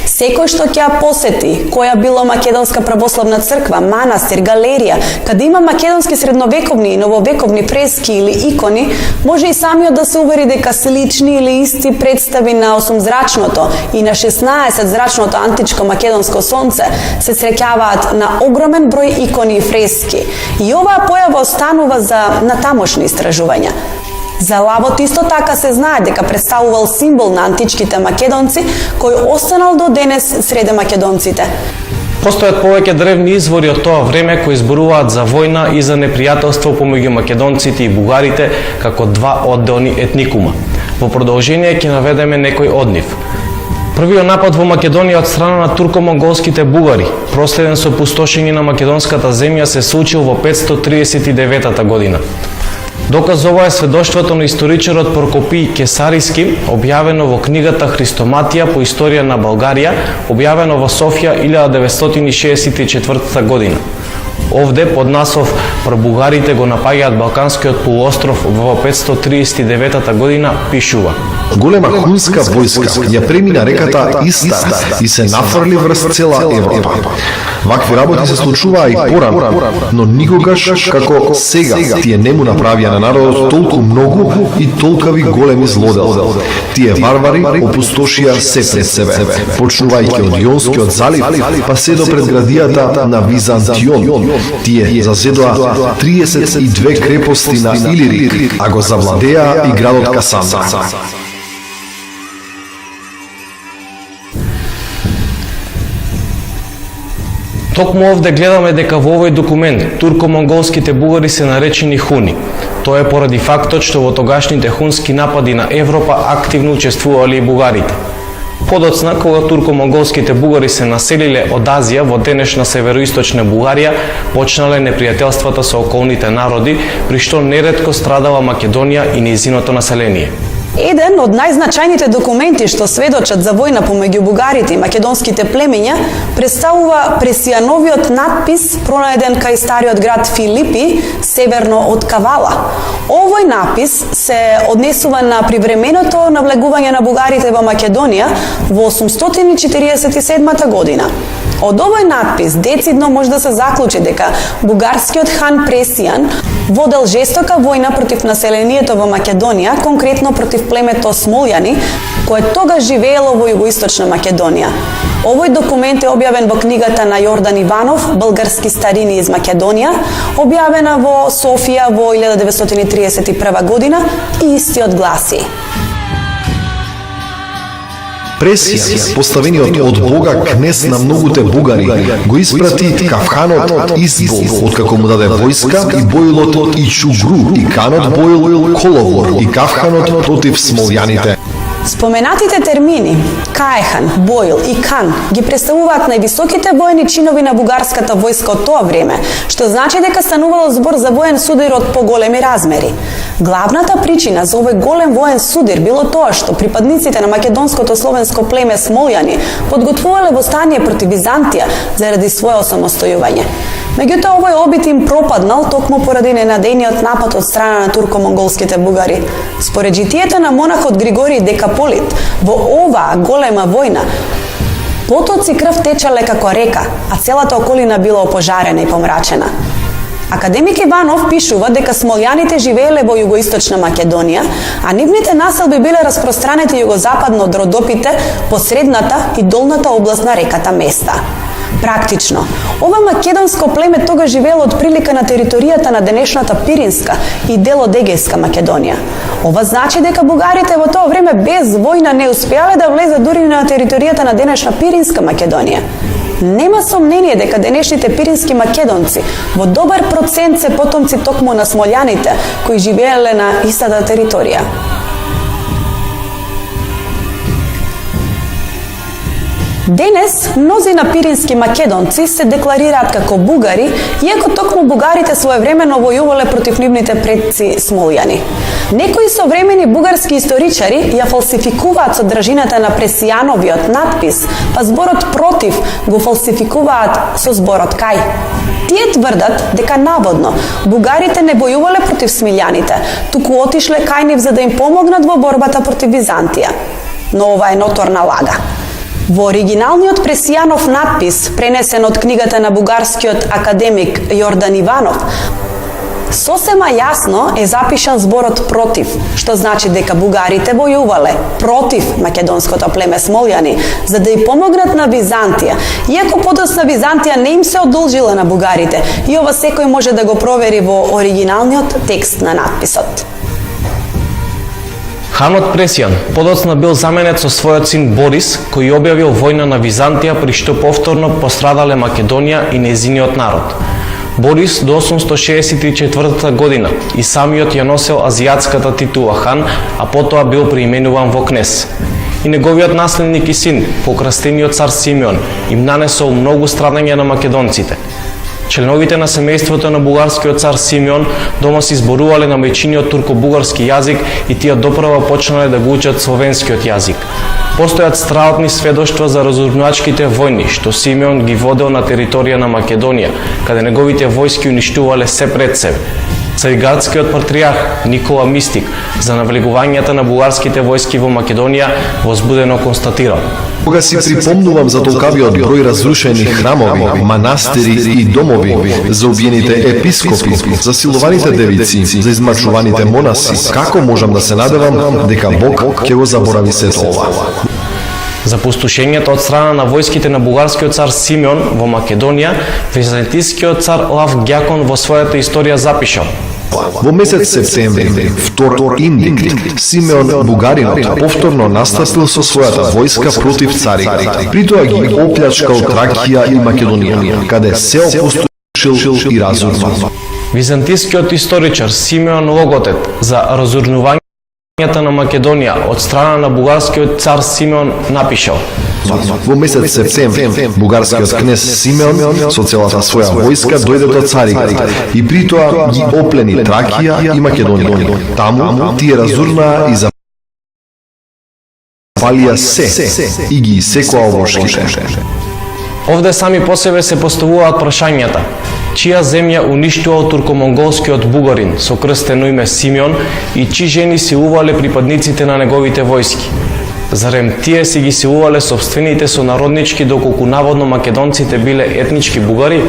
Секој што ќе ја посети, која било македонска православна црква, манастир, галерија, каде има македонски средновековни и нововековни фрески или икони, може и самиот да се увери дека слични или исти представи на 8-зрачното и на 16-зрачното античко македонско сонце се среќаваат на огромен број икони и фрески. И оваа појава останува за натамошни истражувања. За лавот исто така се знае дека представувал символ на античките македонци, кој останал до денес среде македонците. Постојат повеќе древни извори од тоа време кои зборуваат за војна и за непријателство помеѓу македонците и бугарите како два одделни етникума. Во продолжение ќе наведеме некои од нив. Првиот напад во Македонија од страна на турко-монголските бугари, проследен со пустошење на македонската земја, се случил во 539 година. Доказ ова е сведоштвото на историчарот Прокопиј Кесариски, објавено во книгата Христоматија по историја на Българија, објавено во Софија 1964 година. Овде под наслов "Пробугарите го напаѓаат Балканскиот полуостров" во 539 година пишува: Голема хунска војска ја премина реката Истар и се нафрли врз цела Европа. Вакви работи се случуваа и порано, но никогаш како сега тие не му направија на народот толку многу и толкави големи злодела. Тие варвари опустошија се пред себе, почнувајќи од Јонскиот залив, па се до предградијата на Византион. Тие зазедоа 32 крепости на Илири, а го завладеа и градот Касандра. Токму овде гледаме дека во овој документ турко-монголските бугари се наречени хуни. Тоа е поради фактот што во тогашните хунски напади на Европа активно учествувале и бугарите. Подоцна, кога турко-монголските бугари се населиле од Азија во денешна североисточна Бугарија, почнале непријателствата со околните народи, при што неретко страдала Македонија и нејзиното население. Еден од најзначајните документи што сведочат за војна помеѓу бугарите и македонските племиња представува Пресијановиот надпис пронајден кај стариот град Филипи, северно од Кавала. Овој надпис се однесува на привременото навлегување на бугарите во Македонија во 847 година. Од овој надпис децидно може да се заклучи дека бугарскиот хан Пресијан водел жестока војна против населението во Македонија, конкретно против племето Смолјани, кое тогаш живеело во југоисточна Македонија. Овој документ е објавен во книгата на Јордан Иванов "Български старини из Македонија", објавена во Софија во 1931 година и истиот гласи: Пресијан, поставениот од Бога кнез на многуте бугари, го испрати Кавханот Избол, откако му даде војска и бојлот и Чугру, и Канот бојл Коловор, и Кавханот против смолјаните. Споменатите термини Каехан, Бојл и Кан ги представуваат највисоките воени чинови на бугарската војска од тоа време, што значи дека станувало збор за воен судир од поголеми размери. Главната причина за овој голем воен судир било тоа што припадниците на македонското словенско племе Смолјани подготвувале востание против Византија заради своје осамостојување. Меѓутоа, овој обид им пропаднал токму поради ненадејниот напад од страна на турко-монголските бугари. Според житието на монахот Григорий Декаполит, во оваа голема војна, потоци крв течале како река, а целата околина била опожарена и помрачена. Академик Иванов пишува дека смолјаните живееле во југоисточна Македонија, а нивните населби биле распространети југозападно од Родопите по средната и долната област на реката Места. Практично, ова македонско племе тога живеело од прилика на територијата на денешната Пиринска и дел од Егејска Македонија. Ова значи дека бугарите во тоа време без војна не успеале да влезат дури на територијата на денешна Пиринска Македонија. Нема сомнение дека денешните пирински македонци во добар процент се потомци токму на смолјаните кои живееле на истата територија. Денес, мнозина пирински македонци се декларираат како бугари, иако токму бугарите своевремено војувале против нивните предци смолјани. Некои современи бугарски историчари ја фалсификуваат содржината на Пресијановиот надпис, па зборот против го фалсификуваат со зборот кај. Тие тврдат дека наводно бугарите не бојувале против смилјаните, туку отишле кај нив за да им помогнат во борбата против Византија. Но ова е ноторна лага. Во оригиналниот Пресијанов надпис, пренесен од книгата на бугарскиот академик Јордан Иванов, сосема јасно е запишан зборот против, што значи дека бугарите војувале против македонското племе смолјани за да им помогнат на Византија, иако подоцна Византија не им се одолжила на бугарите, и ова секој може да го провери во оригиналниот текст на надписот. Ханот Пресијан подоцна бил заменет со својот син Борис, кој објавил војна на Византија, при што повторно пострадале Македонија и нејзиниот народ. Борис до 864 година и самиот ја носел азијатската титула хан, а потоа бил преименуван во кнез. И неговиот наследник и син, покрастениот цар Симеон, им нанесол многу страдања на македонците. Членовите на семејството на бугарскиот цар Симеон дома се изборувале на веćиниот турко-бугарски јазик и тие допрва почнале да го учат словенскиот јазик. Постојат страотни сведоштва за разорнувачките војни што Симеон ги водел на територија на Македонија, каде неговите војски уништувале се пред себе. Цариградскиот патриарх Никола Мистик за навлегувањата на бугарските војски во Македонија возбудено констатирал: Кога си припомнувам за толкавиот број разрушени храмови, манастири и домови, за убиените епископи, за силуваните девици, за измачуваните монаси, како можам да се надевам дека Бог ќе го заборави сето ова? Запустошењето од страна на војските на бугарскиот цар Симеон во Македонија, византискиот цар Лав Ѓакон во својата историја запишал: Во месец септември, втор индик, Симеон Бугаринот повторно настапил со својата војска против Цариград. При тоа ги оплячкал Тракија и Македонија, каде се опустошил и разорувал. Византискиот историчар Симеон Логотет за разорнувањето на Македонија од страна на бугарскиот цар Симеон напишал: Во месец септември, бугарскиот кнез Симеон со целата своја војска дојде до Цариград и при тоа ги оплени Тракија и Македонија. Таму тие разурнаа и запалија се и ги исекоа овошките. Овде сами по себе се поставуваат прашањата: чија земја уништувал турко-монголскиот бугарин со крстено име Симеон и чии жени силувале припадниците на неговите војски? Зарем тие си ги силувале собствените сонароднички, доколку наводно македонците биле етнички бугари?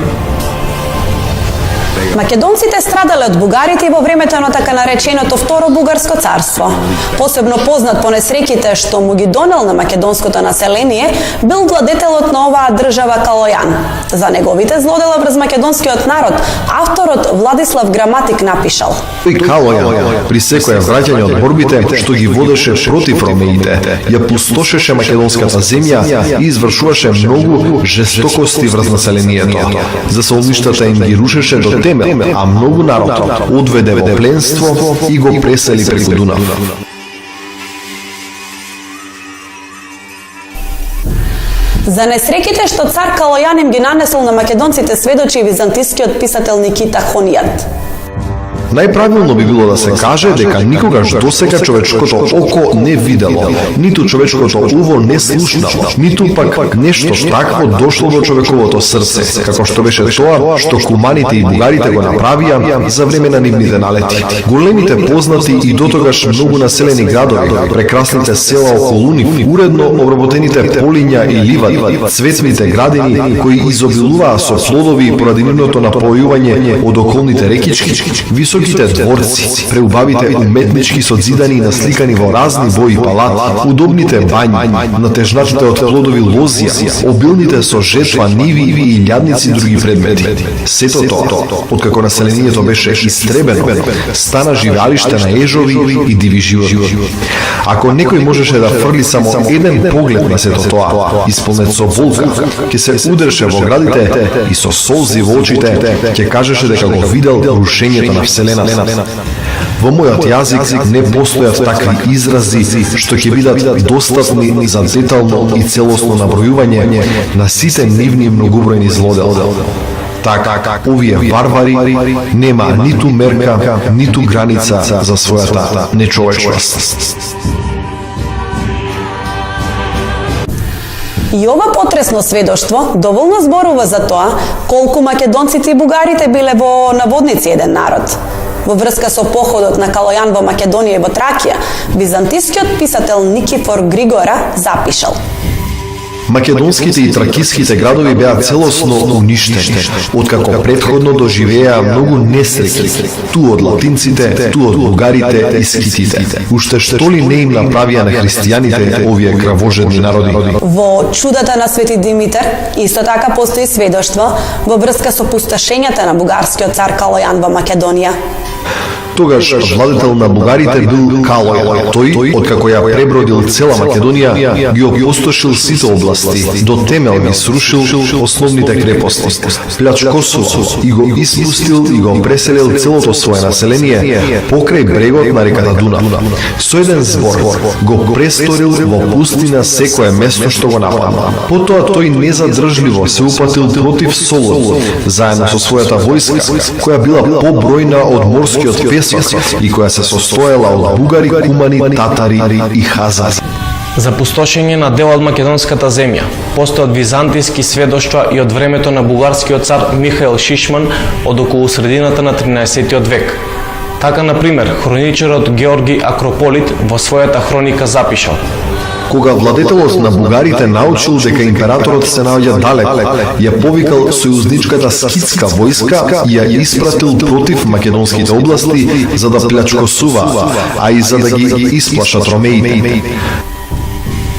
Македонците страдале од бугарите и во времето на така нареченото Второ бугарско царство. Посебно познат по несреќите што му ги донел на македонското население бил владетелот на оваа држава Калојан. За неговите злодела врз македонскиот народ авторот Владислав Граматик напишал: Калојан при секоја враќање од борбите што ги водеше против ромеите, ја пустошеше македонската земја и извршуваше многу жестокости врз населението. Засолништата им ги рушеше до темел, а многу народ одведе во пленство и го пресели преку Дунав. За несреќите што цар Калојан им ги нанесол на македонците сведочи и византискиот писател Никита Хонијат. Најправилно би било да се каже дека никогаш досега човечкото око не видело, ниту човечкото уво не слушнало, ниту пак нешто такво дошло до човековото срце, како што беше тоа што куманите и бугарите го направија за време на нивните налети. Големите познати и дотогаш многу населени градови, прекрасните села околу нив, уредно обработените полиња и ливади, цветните градини кои изобилуваа со плодови поради нивното напојување од околните рекички, високите дворци, преубавите уметнички созидани и насликани во разни бои палати, удобните бањи, натежнатите од плодови лозија, обилните со жетва ниви и илјадници други предмети. Сето тоа, откако населението беше истребено, стана живеалиште на ежови и диви животни. Ако некој можеше да фрли само еден поглед на сето тоа, исполнет со волка, ќе се удреше во градите и со солзи во очите ќе кажеше дека го видел рушењето на вселената. Во мојот јазик не постојат такви изрази што ќе бидат достапни за детално и целосно набројување на сите нивни многобројни злодела. Така, овие варвари нема ниту мерка, ниту граница за својата нечовечност. И ова потресно сведоштво доволно зборува за тоа колку македонците и бугарите биле во наводници еден народ. Во врска со походот на Калојан во Македонија и во Тракија, византискиот писател Никифор Григора запишал: Македонските и тракиските градови беа целосно уништени, откако претходно доживеа многу несреќи, ту од латинците, ту од бугарите и скитите. Уште што ли не им направија на христијаните овие кравожедни народи? Во Чудата на Свети Димитар исто така постои сведоштво во врска со пустошењата на бугарскиот цар Калојан во Македонија. Тогаш владетел на бугарите бил Калојан. Тој, откако ја пребродил цела Македонија, ги опустошил сите области, до темел ги срушил основните крепости, плячкосува и го испустил и го преселил целото свое население покрај брегот на реката Дунав. Со еден збор го престорил во пустина секое место што го нападна. Потоа тој незадржливо се упатил против Солун, заедно со својата војска, која била побројна од морскиот песок и која се состоела од бугари, кумани, татари и хазари. За пустошење на дел од македонската земја постојат византиски сведоштва и од времето на бугарскиот цар Михаил Шишман од околу средината на 13 век. Така, например, хроничарот Георги Акрополит во својата хроника запишал: Кога владетелот на бугарите научил дека императорот се наоѓа далек, ја повикал сојузничката скитска војска и ја испратил против македонските области за да плячкосува, а и за да ги исплашат ромеите.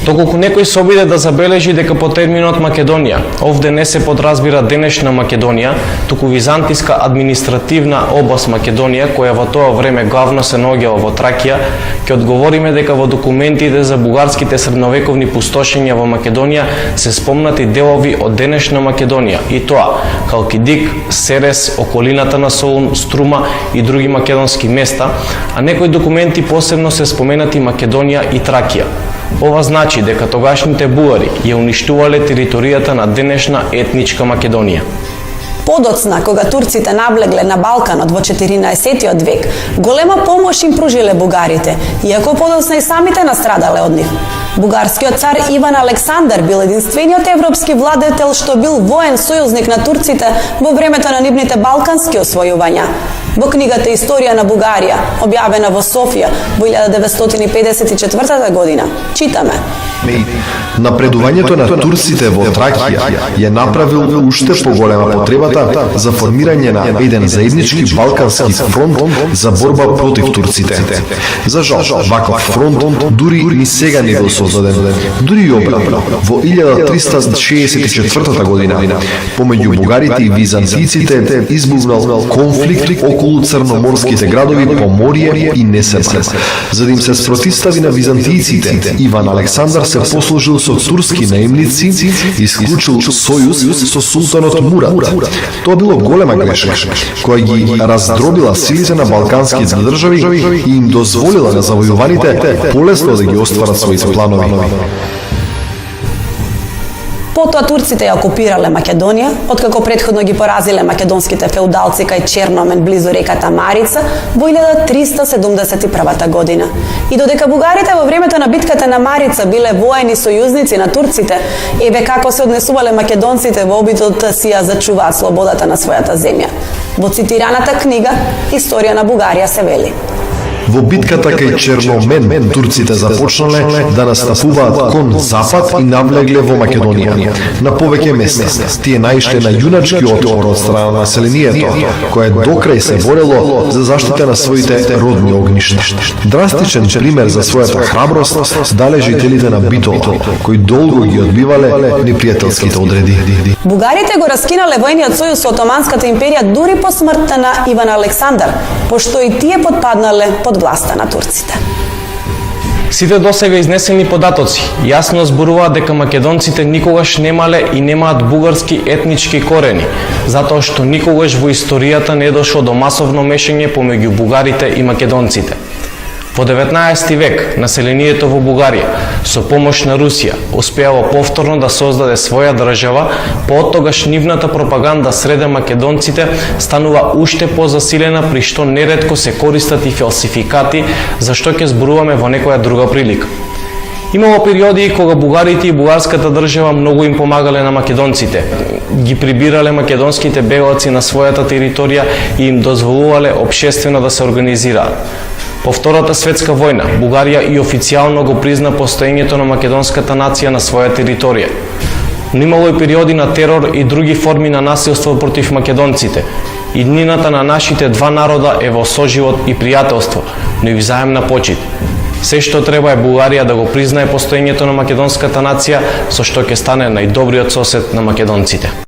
Доколку некој се обиде да забележи дека по терминот Македонија овде не се подразбира денешна Македонија, туку византиска административна област Македонија, која во тоа време главно се наоѓала во Тракија, ќе одговориме дека во документите за бугарските средновековни пустошења во Македонија се спомнати делови од денешна Македонија, и тоа Халкидик, Серес, околината на Солун, Струма и други македонски места, а некои документи посебно се споменати Македонија и Тракија. Ова значи дека тогашните бугари ја уништувале територијата на денешна етничка Македонија. Подоцна, кога турците навлегле на Балканот во 14 век, голема помош им пружиле бугарите, иако подоцна и самите настрадале од нив. Бугарскиот цар Иван Александар бил единствениот европски владетел што бил воен сојузник на турците во времето на нивните балкански освојувања. Во книгата Историја на Бугарија, објавена во Софија во 1954 година, читаме: Напредувањето на турците во Тракија ја направил уште поголема потребата за формирање на еден заеднички балкански фронт за борба против турците. За жал, ваков фронт дури ни сега не бил создаден. Дури и обратно, во 1364 година, помеѓу бугарите и византиците избувнал конфликт околу црноморските градови Поморие и Несебар. За да им се спротивстави на византиците, Иван Александар се послужил со турски наемници и склучил сојуз со султанот Мурат. Тоа било голема грешка, која ги раздробила силите на балканските држави и им дозволила на завојуваните полесно да ги остварат своите планови. Потоа турците ја окупирале Македонија, откако претходно ги поразиле македонските феудалци кај Черномен близу реката Марица во 1371 година. И додека бугарите во времето на битката на Марица биле воени сојузници на турците, еве како се однесувале македонците во обидот да си ја зачуваат слободата на својата земја. Во цитираната книга Историја на Бугарија се вели: Во битката кај Черномен, турците започнале да настапуваат кон запад и навлегле во Македонија. На повеќе места тие наишле на јуначки отпор од страна на населението, кое докрај се борело за заштита на своите родни огништа. Драстичен пример за својата храброст дале жителите на Битола, кои долго ги одбивале непријателските одреди. Бугарите го раскинале војниот сојуз со Отоманската империја дури по смртта на Иван Александар, пошто и тие потпаднале под власта на турците. Сите досега изнесени податоци јасно зборуваат дека македонците никогаш немале и немаат бугарски етнички корени, затоа што никогаш во историјата не дошло до масовно мешање помеѓу бугарите и македонците. Во 19 век населението во Бугарија со помош на Русија успеало повторно да создаде своја држава, поотогаш нивната пропаганда среде македонците станува уште позасилена, при што неретко се користат и фалсификати, за што ќе зборуваме во некоја друга прилика. Имало периоди кога бугарите и бугарската држава многу им помагале на македонците, ги прибирале македонските бегалци на својата територија и им дозволувале општествено да се организираат. По Втората светска војна, Бугарија и официјално го призна постоењето на македонската нација на своја територија. Но имало и периоди на терор и други форми на насилство против македонците. Иднината на нашите два народа е во соживот и пријателство, но и взаемна почит. Се што треба е Бугарија да го признае постоењето на македонската нација, со што ќе стане најдобриот сосед на македонците.